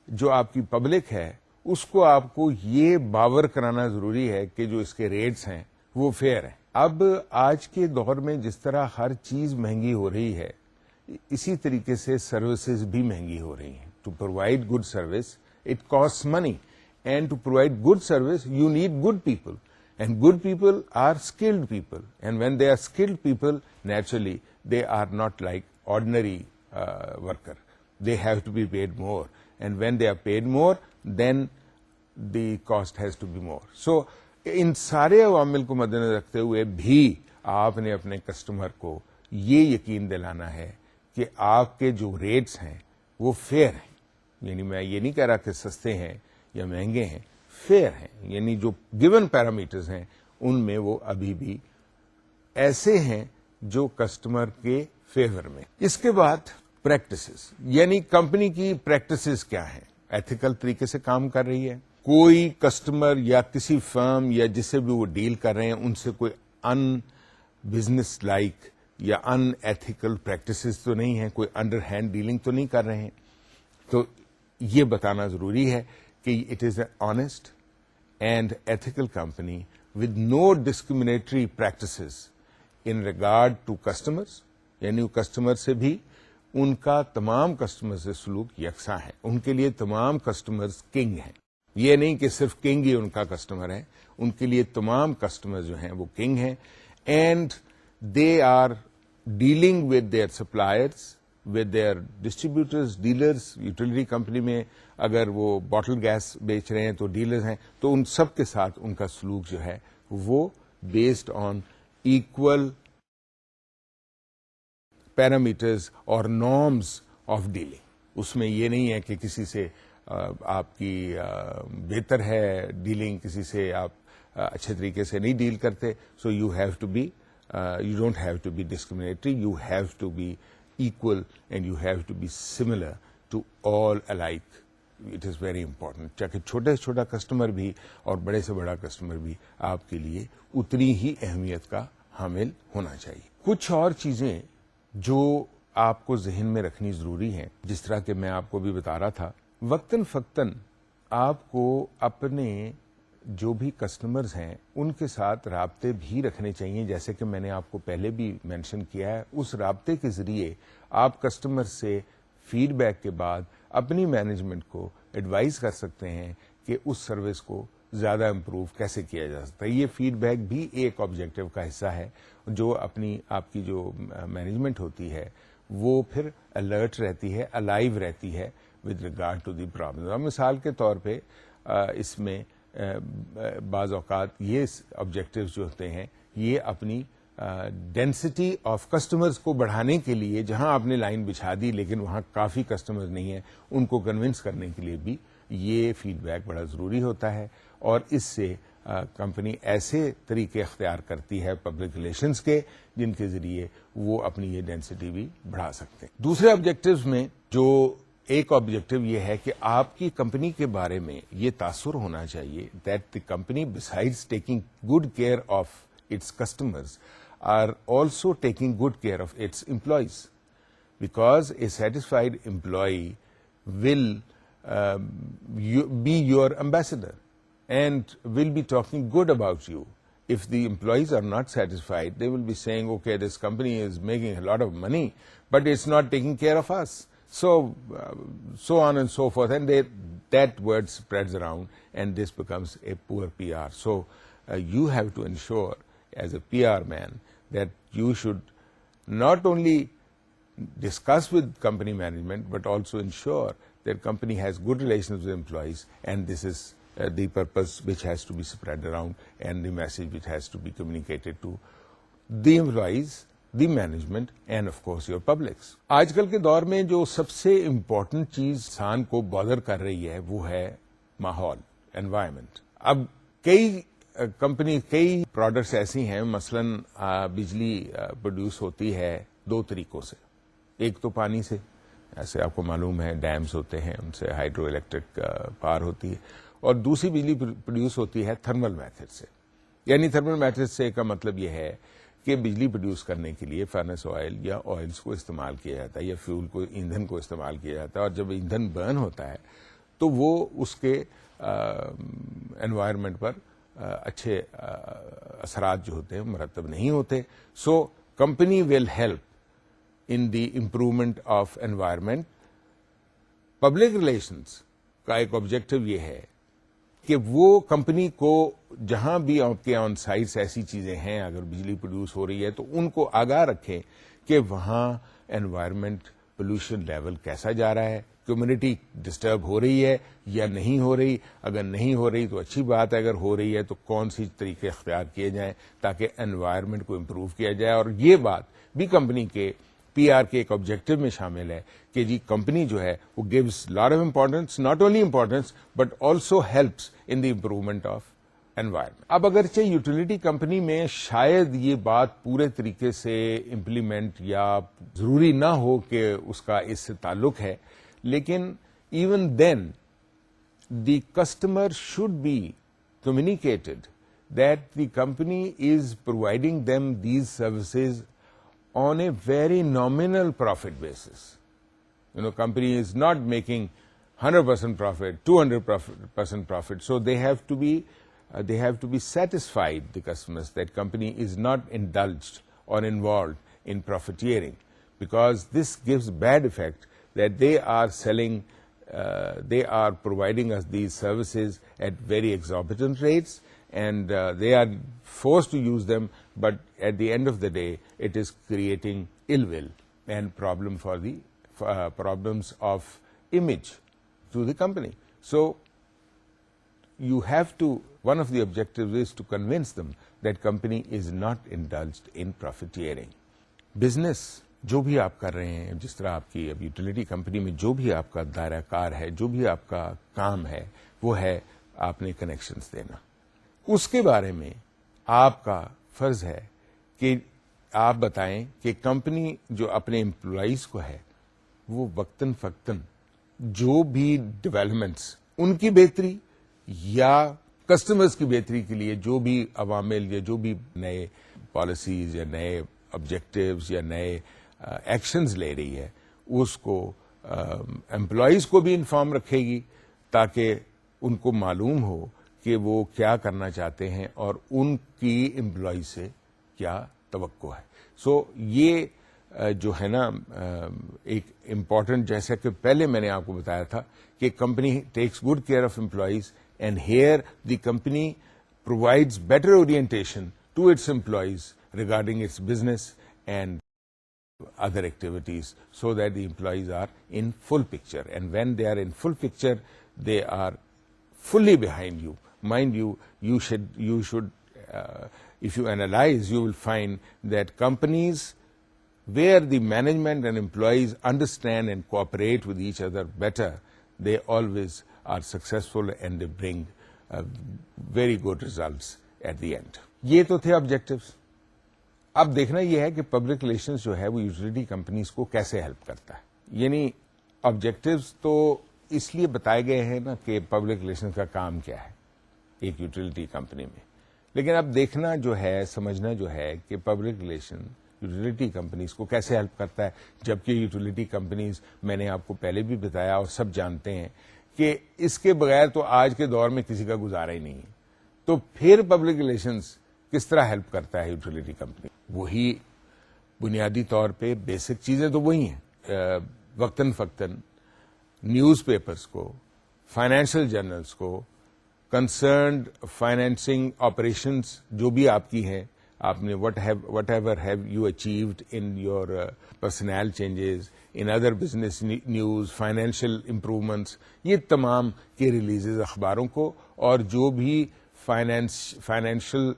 جو آپ کی پبلک ہے اس کو آپ کو یہ باور کرانا ضروری ہے کہ جو اس کے ریٹس ہیں وہ فیئر ہیں. اب آج کے دور میں جس طرح ہر چیز مہنگی ہو رہی ہے، اسی طریقے سے سروسز بھی مہنگی ہو رہی ہیں. To provide good service it cost money, and to provide good service you need good people, and good people are skilled people, and when they are skilled people naturally they are not like ordinary worker. They have to be paid more, and when they are paid more, then the cost has to be more. So, ان سارے عوامل کو مد نظر رکھتے ہوئے بھی آپ نے اپنے کسٹمر کو یہ یقین دلانا ہے کہ آپ کے جو ریٹس ہیں وہ فیئر ہیں. یعنی میں یہ نہیں کہہ رہا کہ سستے ہیں یا مہنگے ہیں، فیئر ہیں. یعنی جو گیون پیرامیٹرز ہیں ان میں وہ ابھی بھی ایسے ہیں جو کسٹمر کے فیور میں. اس کے بعد پریکٹسز، یعنی کمپنی کی پریکٹسز کیا ہیں؟ ایتھیکل طریقے سے کام کر رہی ہے؟ کوئی کسٹمر یا کسی فرم یا جس سے بھی وہ ڈیل کر رہے ہیں ان سے کوئی ان بزنس لائک یا ان ایتھیکل پریکٹسز تو نہیں ہیں، کوئی انڈر ہینڈ ڈیلنگ تو نہیں کر رہے ہیں؟ تو یہ بتانا ضروری ہے کہ it is a honest and ethical company with no discriminatory practices in regard to customers. یعنی کسٹمر سے بھی ان کا تمام کسٹمر سے سلوک یکساں ہے. ان کے لیے تمام کسٹمرز کنگ ہیں. یہ نہیں کہ صرف کنگ ہی ان کا کسٹمر ہے، ان کے لیے تمام کسٹمر جو ہیں وہ کنگ ہیں. And they are dealing with their suppliers, with their distributors, dealers. Utility company میں اگر وہ باٹل گیس بیچ رہے ہیں تو ڈیلرز ہیں، تو ان سب کے ساتھ ان کا سلوک جو ہے وہ بیسڈ آن ایکول پیرامیٹرز اور نارمز آف ڈیلنگ. اس میں یہ نہیں ہے کہ کسی سے آپ کی بہتر ہے ڈیلنگ، کسی سے آپ اچھے طریقے سے نہیں ڈیل کرتے. So you have to be you don't have to be discriminatory, you have to be equal and you have to be similar to all alike. It is very important. چاہے چھوٹے سے چھوٹا کسٹمر بھی اور بڑے سے بڑا کسٹمر بھی آپ کے لیے اتنی ہی اہمیت کا حامل ہونا چاہیے. کچھ اور چیزیں جو آپ کو ذہن میں رکھنی ضروری ہیں، جس طرح کہ میں آپ کو بھی بتا رہا تھا، وقتاً فوقتاً آپ کو اپنے جو بھی کسٹمرز ہیں ان کے ساتھ رابطے بھی رکھنے چاہیے. جیسے کہ میں نے آپ کو پہلے بھی مینشن کیا ہے، اس رابطے کے ذریعے آپ کسٹمر سے فیڈ بیک کے بعد اپنی مینجمنٹ کو ایڈوائز کر سکتے ہیں کہ اس سروس کو زیادہ امپروو کیسے کیا جا سکتا ہے. یہ فیڈ بیک بھی ایک آبجیکٹو کا حصہ ہے جو آپ کی جو مینجمنٹ ہوتی ہے وہ پھر الرٹ رہتی ہے، الائیو رہتی ہے with regard to the problem. اب مثال کے طور پہ اس میں بعض اوقات یہ آبجیکٹوز جو ہوتے ہیں یہ اپنی ڈینسٹی آف کسٹمرز کو بڑھانے کے لیے، جہاں آپ نے لائن بچھا دی لیکن وہاں کافی کسٹمرز نہیں ہیں، ان کو کنونس کرنے کے لیے بھی یہ فیڈ بیک بڑا ضروری ہوتا ہے. اور اس سے کمپنی ایسے طریقے اختیار کرتی ہے پبلک ریلیشنز کے جن کے ذریعے وہ اپنی یہ ڈینسٹی بھی بڑھا سکتے ہیں. دوسرے آبجیکٹوز میں جو ایک آبجیکٹو یہ ہے کہ آپ کی کمپنی کے بارے میں یہ تاثر ہونا چاہیے that the company besides taking good care of its customers are also taking good care of its employees, because a satisfied employee will be your ambassador and will be talking good about you. If the employees are not satisfied, they will be saying, okay, this company is making a lot of money, but it's not taking care of us. So on and so forth, and that word spreads around, and this becomes a poor PR. So you have to ensure, as a PR man, that you should not only discuss with company management, but also ensure that company has good relations with employees, and this is the purpose which has to be spread around, and the message which has to be communicated to the employees, the management, and of course your publics. آج کل کے دور میں جو سب سے important چیز انسان کو بادر کر رہی ہے وہ ہے ماحول، انوائرمنٹ. اب کئی پروڈکٹس ایسی ہیں، مثلا بجلی پروڈیوس ہوتی ہے دو طریقوں سے. ایک تو پانی سے، ایسے آپ کو معلوم ہے ڈیمز ہوتے ہیں، ان سے ہائیڈرو الیکٹرک پاور ہوتی ہے، اور دوسری بجلی پروڈیوس ہوتی ہے تھرمل میتھڈ سے. یعنی تھرمل میتھڈ سے کا مطلب یہ ہے کہ بجلی پروڈیوس کرنے کے لیے فرنس آئل یا آئلس کو استعمال کیا جاتا ہے، یا فیول کو، ایندھن کو استعمال کیا جاتا ہے، اور جب ایندھن برن ہوتا ہے تو وہ اس کے انوائرمنٹ پر اچھے اثرات جو ہوتے ہیں مرتب نہیں ہوتے. So company will help in the improvement of environment. Public relations کا ایک آبجیکٹو یہ ہے کہ وہ کمپنی کو جہاں بھی آپ کے آن سائٹس ایسی چیزیں ہیں، اگر بجلی پروڈیوس ہو رہی ہے تو ان کو آگاہ رکھیں کہ وہاں انوائرمنٹ پولوشن لیول کیسا جا رہا ہے، کمیونٹی ڈسٹرب ہو رہی ہے یا نہیں ہو رہی. اگر نہیں ہو رہی تو اچھی بات ہے، اگر ہو رہی ہے تو کون سی طریقے اختیار کیے جائیں تاکہ انوائرمنٹ کو امپروو کیا جائے. اور یہ بات بھی کمپنی کے پی آر کے ایک آبجیکٹو میں شامل ہے کہ جی کمپنی جو ہے وہ gives lot of importance, not only importance but also helps in the improvement of environment. اب اگرچہ یوٹیلیٹی کمپنی میں شاید یہ بات پورے طریقے سے امپلیمنٹ یا ضروری نہ ہو کہ اس کا اس سے تعلق ہے، لیکن even then the customer should be communicated that the company is providing them these services on a very nominal profit basis. Company is not making 100% profit, 200% profit. So they have to be satisfied, the customers, that company is not indulged or involved in profiteering, because this gives bad effect that they are selling, they are providing us these services at very exorbitant rates, and they are forced to use them, but at the end of the day it is creating ill will and problems of image to the company. So you have to, one of the objectives is to convince them that company is not indulged in profiteering. Business جو بھی آپ کر رہے ہیں، جس طرح آپ کی اب یوٹیلیٹی کمپنی میں جو بھی آپ کا دائرہ کار ہے، جو بھی آپ کا کام ہے، وہ ہے آپ نے کنیکشنز دینا. اس کے بارے میں آپ کا فرض ہے کہ آپ بتائیں کہ کمپنی جو اپنے امپلائیز کو ہے وہ وقتاً فوقتاً جو بھی ڈیولپمنٹس ان کی بہتری یا کسٹمرز کی بہتری کے لیے جو بھی عوامل یا جو بھی نئے پالیسیز یا نئے آبجیکٹیوز یا نئے ایکشنز لے رہی ہے، اس کو امپلائیز کو بھی انفارم رکھے گی تاکہ ان کو معلوم ہو کہ وہ کیا کرنا چاہتے ہیں اور ان کی امپلائی سے کیا توقع ہے. سو یہ جو ہے نا ایک امپورٹنٹ، جیسا کہ پہلے میں نے آپ کو بتایا تھا کہ company takes good care of employees, and here the company provides better orientation to its employees regarding its business and other activities, so that the employees are in full picture, and when they are in full picture they are fully behind you. Mind you, you should if you analyze, you will find that companies where the management and employees understand and cooperate with each other better, they always are successful and they bring very good results at the end. یہ تو تھے objectives. اب دیکھنا یہ ہے کہ public relations جو ہے وہ یوٹیلیٹی کمپنیز کو کیسے ہیلپ کرتا ہے. یعنی آبجیکٹوز تو اس لیے بتائے گئے ہیں نا کہ پبلک ریلیشنز کا کام کیا ہے ایک یوٹیلیٹی کمپنی میں، لیکن اب دیکھنا جو ہے, سمجھنا جو ہے کہ پبلک ریلیشن یوٹیلیٹی کمپنیز کو کیسے ہیلپ کرتا ہے, جبکہ یوٹیلیٹی کمپنیز, میں نے آپ کو پہلے بھی بتایا اور سب جانتے ہیں کہ اس کے بغیر تو آج کے دور میں کسی کا گزارا ہی نہیں ہے. تو پھر پبلک ریلیشنز کس طرح ہیلپ کرتا ہے یوٹیلیٹی کمپنی؟ وہی بنیادی طور پہ بیسک چیزیں تو وہی ہیں, وقتاً فوقتاً نیوز پیپرز کو, فائنینشیل جرنلز کو, کنسرنڈ فائنینسنگ آپریشنز جو بھی آپ کی ہیں, آپ نے what ever have you achieved in your personal changes, in other business news, financial improvements, یہ تمام کی ریلیزز اخباروں کو, اور جو بھی فائنینشیل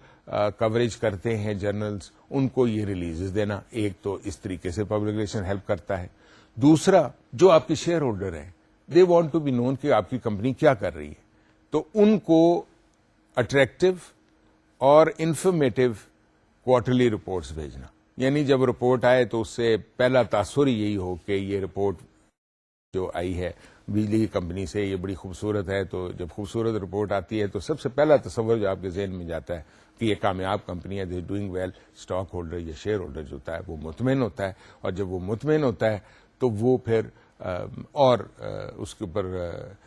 کوریج کرتے ہیں جرنلز, ان کو یہ ریلیزز دینا. ایک تو اس طریقے سے پبلک ریلیشن ہیلپ کرتا ہے. دوسرا, جو آپ کے شیئر ہولڈر ہیں, they want to be known کہ آپ کی کمپنی کیا کر رہی ہے, تو ان کو اٹریکٹو اور انفارمیٹو کوارٹرلی رپورٹس بھیجنا. یعنی جب رپورٹ آئے تو اس سے پہلا تاثر یہی ہو کہ یہ رپورٹ جو آئی ہے بجلی کی کمپنی سے, یہ بڑی خوبصورت ہے. تو جب خوبصورت رپورٹ آتی ہے تو سب سے پہلا تصور جو آپ کے ذہن میں جاتا ہے کہ یہ کامیاب کمپنی ہے, they doing well. Stockholder یا شیئر ہولڈر جو ہوتا ہے وہ مطمئن ہوتا ہے, اور جب وہ مطمئن ہوتا ہے تو وہ پھر اور اس کے اوپر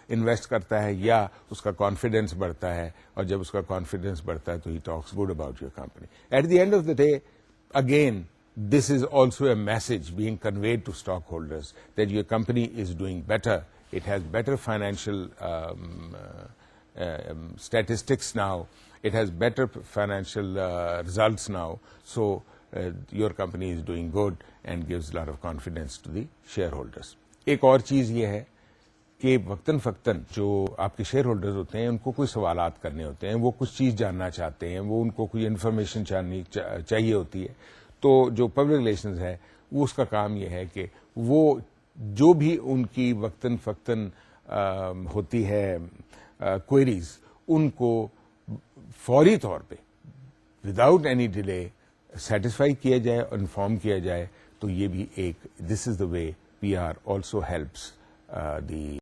انویسٹ کرتا ہے, یا اس کا کانفیڈینس بڑھتا ہے, اور جب اس کا کانفیڈینس بڑھتا ہے تو ہی talks good about your company. At the end of the day, again, this is also a message being conveyed to stockholders that your company is doing better. It has better financial statistics now. It has better financial results now. So your company is doing good and gives a lot of confidence to the shareholders. ایک اور چیز یہ ہے کہ وقتاً فوقتاً جو آپ کے شیئر ہولڈرز ہوتے ہیں, ان کو کوئی سوالات کرنے ہوتے ہیں, وہ کچھ چیز جاننا چاہتے ہیں, وہ ان کو کوئی انفارمیشن چاہیے ہوتی ہے. تو جو پبلک ریلیشنز ہے وہ اس کا کام یہ ہے کہ وہ جو بھی ان کی وقتاً فوقتاً ہوتی ہے کوئریز, ان کو فوری طور پہ وداؤٹ اینی ڈیلے سیٹسفائی کیا جائے اور انفارم کیا جائے. تو یہ بھی ایک, this is the way P R also helps the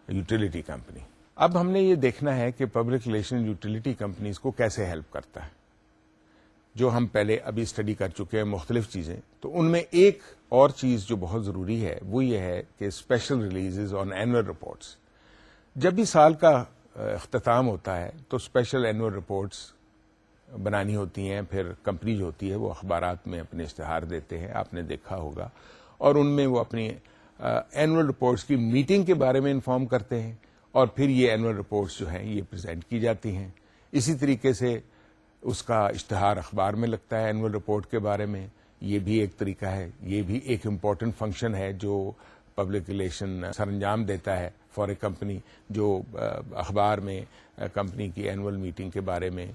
utility company. اب ہم نے یہ دیکھنا ہے کہ پبلک ریلیشن یوٹیلیٹی کمپنیز کو کیسے ہیلپ کرتا ہے, جو ہم پہلے ابھی اسٹڈی کر چکے ہیں مختلف چیزیں. تو ان میں ایک اور چیز جو بہت ضروری ہے وہ یہ ہے کہ اسپیشل ریلیزز آن اینول رپورٹس. جب بھی سال کا اختتام ہوتا ہے تو اسپیشل اینول رپورٹس بنانی ہوتی ہیں. پھر کمپنی جو ہوتی ہے وہ اخبارات میں اپنے اشتہار دیتے ہیں, آپ نے دیکھا ہوگا, اور ان میں وہ اپنی اینول رپورٹس کی میٹنگ کے بارے میں انفارم کرتے ہیں, اور پھر یہ اینول رپورٹس جو ہیں یہ پریزنٹ کی جاتی ہیں. اسی طریقے سے اس کا اشتہار اخبار میں لگتا ہے اینول رپورٹ کے بارے میں. یہ بھی ایک طریقہ ہے, یہ بھی ایک امپورٹنٹ فنکشن ہے جو پبلک ریلیشن سر انجام دیتا ہے فار اے کمپنی, جو اخبار میں کمپنی کی اینول میٹنگ کے بارے میں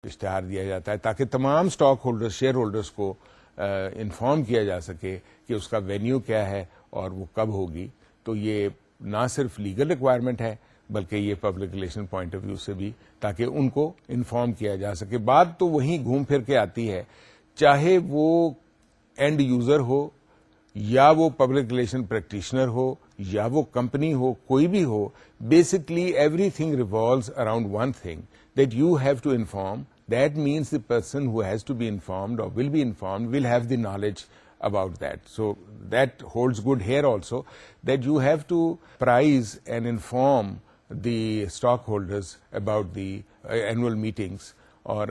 اشتہار دیا جاتا ہے, تاکہ تمام اسٹاک ہولڈرز, شیئر ہولڈرز کو انفارم کیا جا سکے کہ اس کا وینیو کیا ہے اور وہ کب ہوگی. تو یہ نہ صرف لیگل ریکوائرمنٹ ہے بلکہ یہ public relation point of view سے بھی, تاکہ ان کو انفارم کیا جا سکے. بات تو وہیں گھوم پھر کے آتی ہے, چاہے وہ اینڈ یوزر ہو, یا وہ پبلک ریلیشن پریکٹیشنر ہو, یا وہ کمپنی ہو, کوئی بھی ہو. Basically everything revolves around one thing, that you have to inform. That means the person who has to be informed or will be informed will have the knowledge about that. So that holds good here also, that you have to apprise and inform the stockholders about the annual meetings, or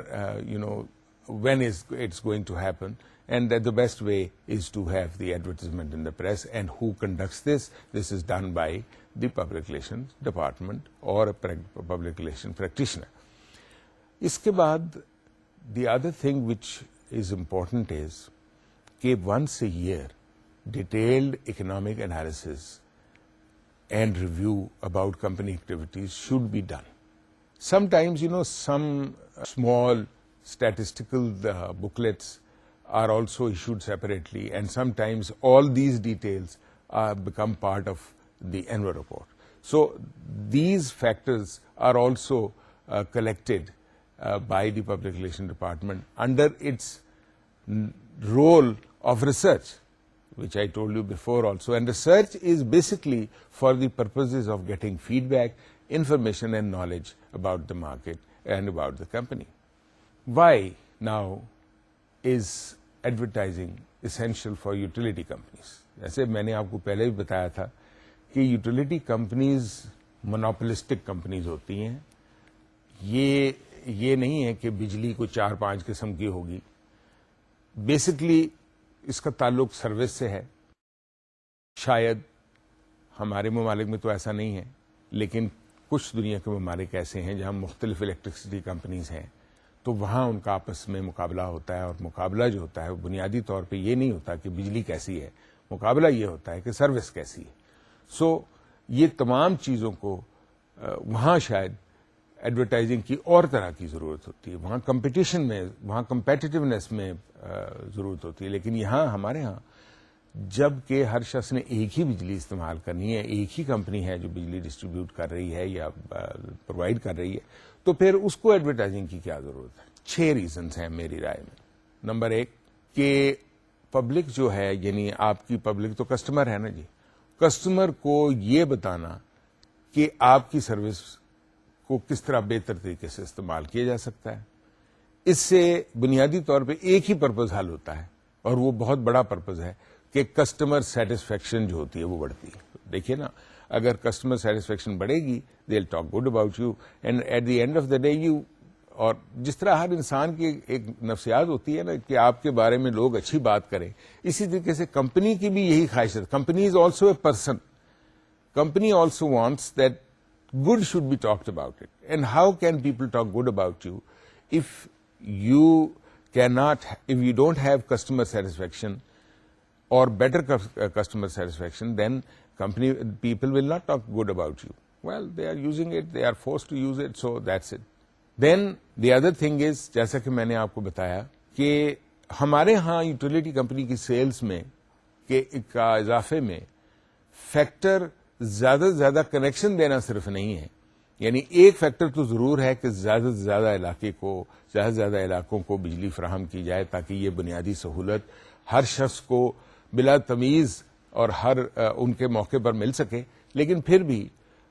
when it's going to happen, and that the best way is to have the advertisement in the press. And who conducts this? This is done by the public relations department or a public relations practitioner. اس کے بعد the other thing which is important is کہ once a year detailed economic analysis and review about company activities should be done. Sometimes some small statistical booklets are also issued separately, and sometimes all these details become part of the annual report. So these factors are also collected by the Public Relations Department under its role of research, which I told you before also. And research is basically for the purposes of getting feedback, information and knowledge about the market and about the company. Why now is advertising essential for utility companies? جیسے میں نے آپ کو پہلے بھی بتایا تھا کہ یوٹیلیٹی کمپنیز مونوپولسٹک کمپنیز ہوتی ہیں. یہ نہیں ہے کہ بجلی کو 4-5 قسم کی ہوگی. بیسکلی اس کا تعلق سروس سے ہے. شاید ہمارے ممالک میں تو ایسا نہیں ہے, لیکن کچھ دنیا کے ممالک ایسے ہیں جہاں مختلف الیکٹرسٹی کمپنیز ہیں, تو وہاں ان کا آپس میں مقابلہ ہوتا ہے, اور مقابلہ جو ہوتا ہے وہ بنیادی طور پہ یہ نہیں ہوتا کہ بجلی کیسی ہے, مقابلہ یہ ہوتا ہے کہ سروس کیسی ہے. سو یہ تمام چیزوں کو وہاں شاید ایڈورٹائزنگ کی اور طرح کی ضرورت ہوتی ہے, وہاں کمپٹیشن میں, وہاں کمپیٹیٹونیس میں ضرورت ہوتی ہے. لیکن یہاں ہمارے ہاں جب کہ ہر شخص نے ایک ہی بجلی استعمال کرنی ہے, ایک ہی کمپنی ہے جو بجلی ڈسٹریبیوٹ کر رہی ہے یا پرووائڈ کر رہی ہے, تو پھر اس کو ایڈورٹائزنگ کی کیا ضرورت ہے؟ 6 ریزنز ہیں میری رائے میں. نمبر 1 کہ پبلک جو ہے, یعنی آپ کی پبلک تو کسٹمر ہے نا جی, کسٹمر کو یہ بتانا کہ آپ کی سروس کو کس طرح بہتر طریقے سے استعمال کیا جا سکتا ہے. اس سے بنیادی طور پہ ایک ہی پرپز حل ہوتا ہے, اور وہ بہت بڑا پرپز ہے کہ کسٹمر سیٹسفیکشن جو ہوتی ہے وہ بڑھتی ہے. دیکھیے نا, اگر کسٹمر سیٹسفیکشن بڑھے گی, they will talk good about you, and at the end of the day you. اور جس طرح ہر انسان کی ایک نفسیات ہوتی ہے نا کہ آپ کے بارے میں لوگ اچھی بات کریں, اسی طریقے سے کمپنی کی بھی یہی خواہش ہے. Company is also a person. Company also wants that good should be talked about it. And how can people talk good about you if you don't have customer satisfaction or better customer satisfaction, then people will not talk good about you. Well, they are using it, they are forced to use it, so that's it. Then the other thing is, جیسا کہ میں نے آپ کو بتایا کہ ہمارے ہاں یوٹیلیٹی کمپنی کی سیلز میں کا اضافے میں فیکٹر زیادہ سے زیادہ کنیکشن دینا صرف نہیں ہے. یعنی ایک فیکٹر تو ضرور ہے کہ زیادہ سے زیادہ علاقوں کو بجلی فراہم کی جائے, تاکہ یہ بنیادی سہولت ہر شخص کو بلا تمیز اور ہر ان کے موقع پر مل سکے. لیکن پھر بھی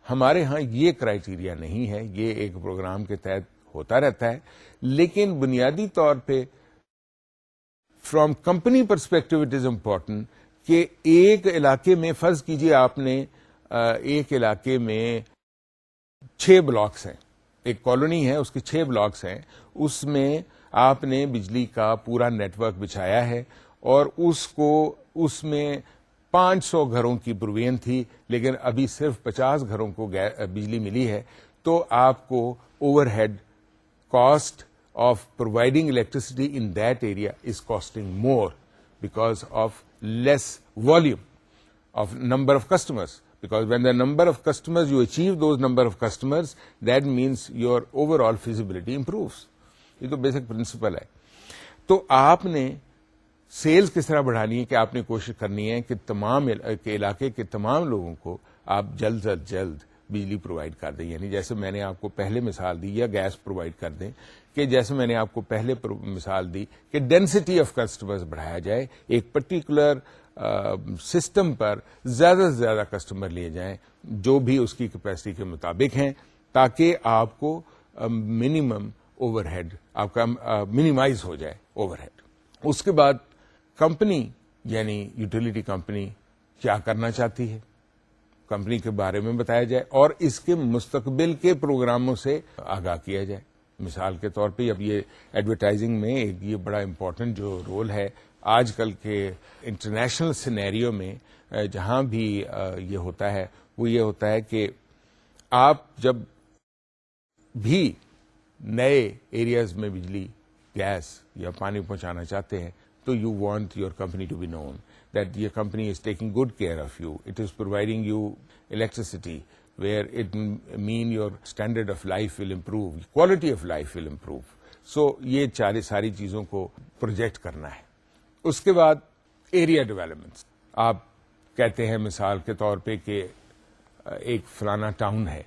ہمارے ہاں یہ کرائیٹیریا نہیں ہے, یہ ایک پروگرام کے تحت ہوتا رہتا ہے. لیکن بنیادی طور پہ from company perspective it is important کہ ایک علاقے میں, فرض کیجئے آپ نے ایک علاقے میں 6 بلاکس ہیں, ایک کالونی ہے, اس کے 6 بلاکس ہیں, اس میں آپ نے بجلی کا پورا نیٹ ورک بچھایا ہے, اور اس میں 500 گھروں کی پرووین تھی, لیکن ابھی صرف 50 گھروں کو بجلی ملی ہے. تو آپ کو overhead cost of providing electricity in that area is costing more because of less volume of number of customers. Because when the number of customers, you achieve those number of customers, that means your overall feasibility improves. یہ تو basic principle ہے. تو آپ نے sales کس طرح بڑھانی ہے کہ آپ نے کوشش کرنی ہے کہ تمام علاقے کے تمام لوگوں کو آپ جلد از جلد بجلی پرووائڈ کر دیں. یعنی جیسے میں نے آپ کو پہلے مثال دی, یا گیس پرووائڈ کر دیں, کہ جیسے میں نے آپ کو پہلے مثال دی کہ ڈینسٹی آف کسٹمرز بڑھایا جائے, ایک پرٹیکولر سسٹم پر زیادہ سے زیادہ کسٹمر لیے جائیں جو بھی اس کی کیپیسٹی کے مطابق ہیں, تاکہ آپ کو منیمم اوور ہیڈ آپ کا منیمائز ہو جائے اوور ہیڈ. اس کے بعد کمپنی یعنی یوٹیلیٹی کمپنی کیا کرنا چاہتی ہے, کمپنی کے بارے میں بتایا جائے اور اس کے مستقبل کے پروگراموں سے آگاہ کیا جائے. مثال کے طور پہ اب یہ ایڈورٹائزنگ میں ایک یہ بڑا امپورٹنٹ جو رول ہے آج کل کے انٹرنیشنل سینیریو میں جہاں بھی یہ ہوتا ہے, وہ یہ ہوتا ہے کہ آپ جب بھی نئے ایریاز میں بجلی, گیس یا پانی پہنچانا چاہتے ہیں, تو you want your company to be known that یہ company is taking good care of you, it is providing you electricity where it mean your standard of life will improve, quality of life will improve. So یہ ساری چیزوں کو project کرنا ہے. اس کے بعد area development. آپ کہتے ہیں مثال کے طور پہ کہ ایک فلانا ٹاؤن ہے,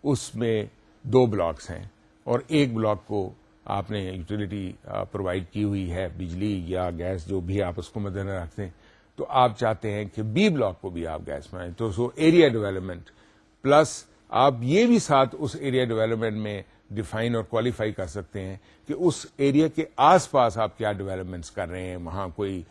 اس میں 2 بلاکس ہیں, اور ایک بلاک کو آپ نے یوٹیلیٹی پرووائڈ کی ہوئی ہے, بجلی یا گیس جو بھی آپ اس کو مد نظر رکھتے ہیں, تو آپ چاہتے ہیں کہ بی بلاک کو بھی آپ گیس بنائیں. تو سو ایریا ڈیولپمنٹ پلس آپ یہ بھی ساتھ اس ایریا ڈیولپمنٹ میں ڈیفائن اور کوالیفائی کر سکتے ہیں کہ اس ایریا کے آس پاس آپ کیا ڈیولپمنٹس کر رہے ہیں. وہاں کوئی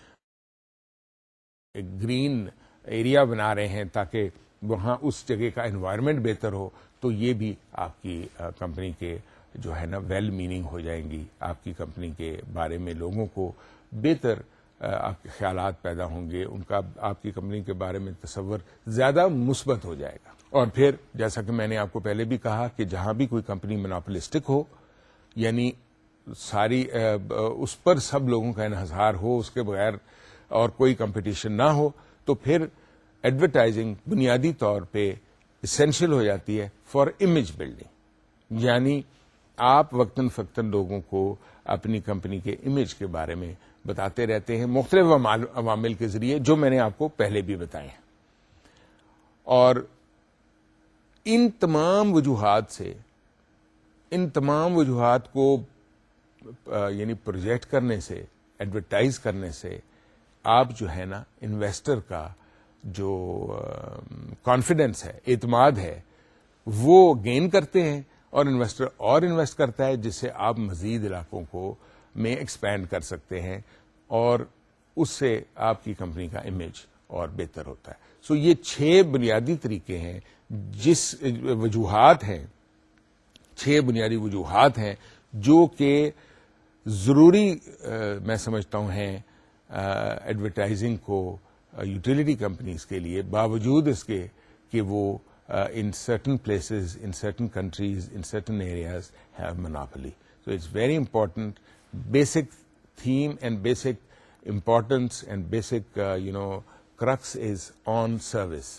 ایک گرین ایریا بنا رہے ہیں تاکہ وہاں اس جگہ کا انوائرمنٹ بہتر ہو, تو یہ بھی آپ کی کمپنی کے جو ہے نا ویل میننگ ہو جائیں گی. آپ کی کمپنی کے بارے میں لوگوں کو بہتر آپ کے خیالات پیدا ہوں گے, ان کا آپ کی کمپنی کے بارے میں تصور زیادہ مثبت ہو جائے گا. اور پھر جیسا کہ میں نے آپ کو پہلے بھی کہا کہ جہاں بھی کوئی کمپنی مونوپولسٹک ہو, یعنی ساری اس پر سب لوگوں کا انحصار ہو, اس کے بغیر اور کوئی کمپٹیشن نہ ہو, تو پھر ایڈورٹائزنگ بنیادی طور پہ اسینشیل ہو جاتی ہے فار امیج بلڈنگ. یعنی آپ وقتاً فوقتاً لوگوں کو اپنی کمپنی کے امیج کے بارے میں بتاتے رہتے ہیں مختلف عوامل کے ذریعے, جو میں نے آپ کو پہلے بھی بتائے ہیں. اور ان تمام وجوہات کو یعنی پروجیکٹ کرنے سے, ایڈورٹائز کرنے سے آپ جو ہے نا انویسٹر کا جو کانفیڈنس ہے, اعتماد ہے, وہ گین کرتے ہیں, اور انویسٹر اور انویسٹ کرتا ہے, جس سے آپ مزید علاقوں کو میں ایکسپینڈ کر سکتے ہیں, اور اس سے آپ کی کمپنی کا امیج اور بہتر ہوتا ہے. سو یہ 6 بنیادی طریقے ہیں, چھ بنیادی وجوہات ہیں جو کہ ضروری میں سمجھتا ہوں ہیں ایڈورٹائزنگ کو یوٹیلیٹی کمپنیز کے لیے, باوجود اس کے کہ وہ in certain places, in certain countries, in certain areas have monopoly. So it's very important. Basic theme and basic importance and basic, crux is on service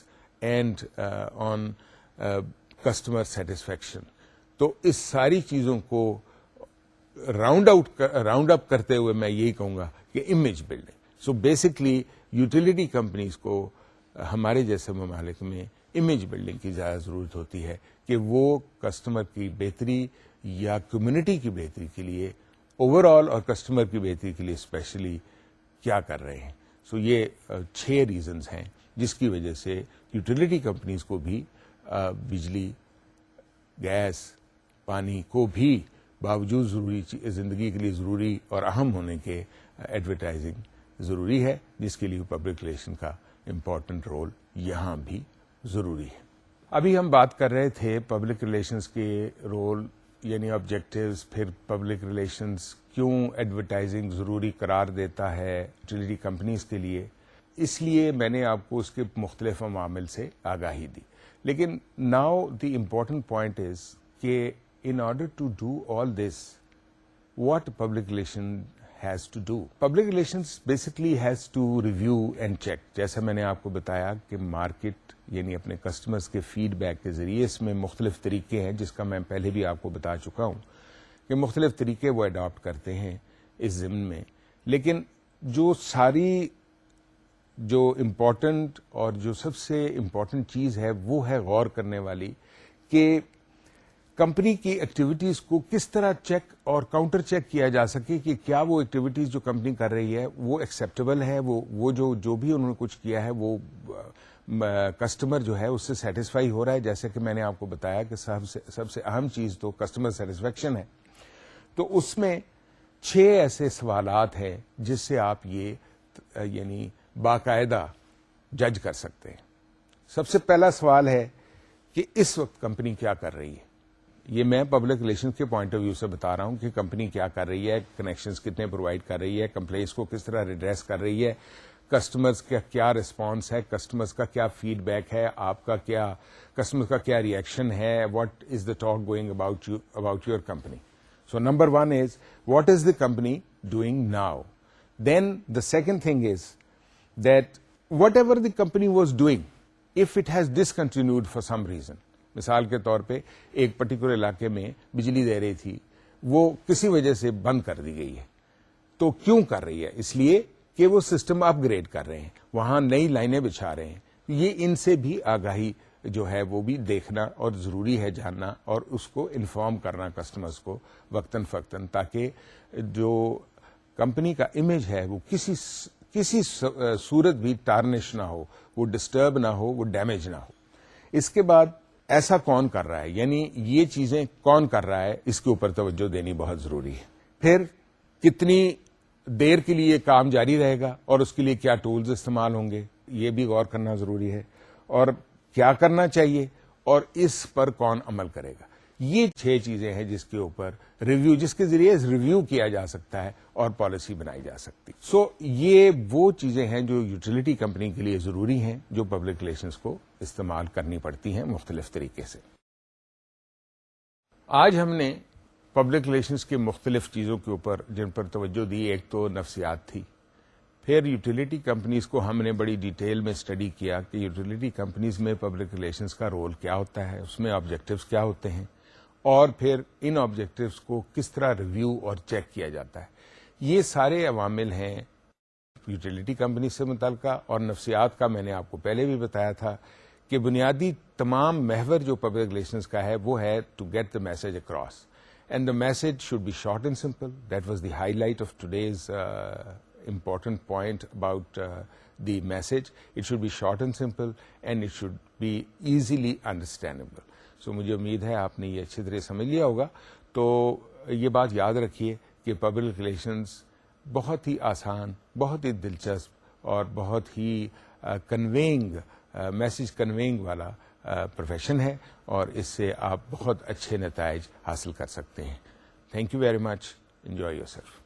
and on customer satisfaction. تو اس ساری چیزوں کو راؤنڈ اپ کرتے ہوئے میں یہی کہوں گا کہ image building. So basically utility companies کو ہمارے جیسے ممالک میں امیج بلڈنگ کی زیادہ ضرورت ہوتی ہے کہ وہ کسٹمر کی بہتری یا کمیونٹی کی بہتری کے لیے اوور آل اور کسٹمر کی بہتری کے لیے اسپیشلی کیا کر رہے ہیں. سو یہ 6 ریزنز ہیں جس کی وجہ سے یوٹیلیٹی کمپنیز کو بھی بجلی, گیس, پانی کو بھی باوجود زندگی کے لیے ضروری اور اہم ہونے کے ایڈورٹائزنگ ضروری ہے, جس کے لیے پبلک ریلیشن کا امپورٹنٹ رول یہاں بھی ضروری ہے. ابھی ہم بات کر رہے تھے پبلک ریلیشنز کے رول یعنی آبجیکٹیوز, پھر پبلک ریلیشنز کیوں ایڈورٹائزنگ ضروری قرار دیتا ہے یوٹیلیٹی کمپنیز کے لیے. اس لیے میں نے آپ کو اس کے مختلف عوامل سے آگاہی دی. لیکن now the important point is کہ in order to do all this what public relation has to do. Public relations basically has to review and check. جیسا میں نے آپ کو بتایا کہ مارکیٹ یعنی اپنے کسٹمرز کے فیڈ بیک کے ذریعے اس میں مختلف طریقے ہیں, جس کا میں پہلے بھی آپ کو بتا چکا ہوں کہ مختلف طریقے وہ اڈاپٹ کرتے ہیں اس ضمن میں. لیکن جو امپورٹنٹ اور جو سب سے امپورٹنٹ چیز ہے وہ ہے غور کرنے والی کہ کمپنی کی ایکٹیویٹیز کو کس طرح چیک اور کاؤنٹر چیک کیا جا سکے کہ کیا وہ ایکٹیویٹیز جو کمپنی کر رہی ہے وہ ایکسیپٹیبل ہے, وہ جو بھی انہوں نے کچھ کیا ہے وہ کسٹمر جو ہے اس سے سیٹسفائی ہو رہا ہے. جیسے کہ میں نے آپ کو بتایا کہ سب سے اہم چیز تو کسٹمر سیٹسفیکشن ہے. تو اس میں 6 ایسے سوالات ہیں جس سے آپ یہ یعنی باقاعدہ جج کر سکتے ہیں. سب سے پہلا سوال ہے کہ اس وقت کمپنی کیا کر رہی ہے. یہ میں پبلک ریلیشن کے پوائنٹ آف ویو سے بتا رہا ہوں کہ کمپنی کیا کر رہی ہے, کنیکشنز کتنے پرووائڈ کر رہی ہے, کمپلینٹس کو کس طرح ریڈریس کر رہی ہے, کسٹمرز کا کیا رسپانس ہے, کسٹمرز کا کیا فیڈ بیک ہے, آپ کا کیا کسٹمرز کا کیا ریئیکشن ہے, what is the talk going about your company. So number 1 is what is the company doing now. Then the second thing is that whatever the company was doing if it has discontinued for some reason. مثال کے طور پہ ایک particular علاقے میں بجلی دے رہی تھی, وہ کسی وجہ سے بند کر دی گئی ہے. تو کیوں کر رہی ہے؟ اس لیے کہ وہ سسٹم اپ گریڈ کر رہے ہیں, وہاں نئی لائنیں بچھا رہے ہیں. یہ ان سے بھی آگاہی جو ہے وہ بھی دیکھنا اور ضروری ہے جاننا, اور اس کو انفارم کرنا کسٹمرز کو وقتاً فوقتاً, تاکہ جو کمپنی کا امیج ہے وہ کسی صورت بھی ٹارنش نہ ہو, وہ ڈسٹرب نہ ہو, وہ ڈیمیج نہ ہو. اس کے بعد ایسا کون کر رہا ہے، یعنی یہ چیزیں کون کر رہا ہے، اس کے اوپر توجہ دینی بہت ضروری ہے. پھر کتنی دیر کے لیے کام جاری رہے گا اور اس کے لیے کیا ٹولز استعمال ہوں گے، یہ بھی غور کرنا ضروری ہے. اور کیا کرنا چاہیے اور اس پر کون عمل کرے گا. یہ 6 چیزیں ہیں جس کے اوپر ریویو، جس کے ذریعے ریویو کیا جا سکتا ہے اور پالیسی بنائی جا سکتی. یہ وہ چیزیں ہیں جو یوٹیلیٹی کمپنی کے لیے ضروری ہیں، جو پبلک ریلیشنز کو استعمال کرنی پڑتی ہیں مختلف طریقے سے. آج ہم نے پبلک ریلیشنز کے مختلف چیزوں کے اوپر جن پر توجہ دی، ایک تو نفسیات تھی. پھر یوٹیلیٹی کمپنیز کو ہم نے بڑی ڈیٹیل میں اسٹڈی کیا کہ یوٹیلیٹی کمپنیز میں پبلک ریلیشنز کا رول کیا ہوتا ہے، اس میں آبجیکٹیوز کیا ہوتے ہیں، اور پھر ان آبجیکٹیوز کو کس طرح ریویو اور چیک کیا جاتا ہے. یہ سارے عوامل ہیں یوٹیلیٹی کمپنی سے متعلقہ. اور نفسیات کا میں نے آپ کو پہلے بھی بتایا تھا کہ بنیادی تمام محور جو پبلک ریلیشنز کا ہے وہ ہے to get the message across. And the message should be short and simple. That was the highlight of today's important point about the message. It should be short and simple and it should be easily understandable. So مجھے امید ہے آپ نے یہ اچھی طرح سمجھ لیا ہوگا. تو یہ بات یاد رکھیے کہ پبلک ریلیشنز بہت ہی آسان، بہت ہی دلچسپ اور بہت ہی کنویئنگ، میسج کنویئنگ والا پروفیشن ہے، اور اس سے آپ بہت اچھے نتائج حاصل کر سکتے ہیں. Thank you very much. Enjoy your self.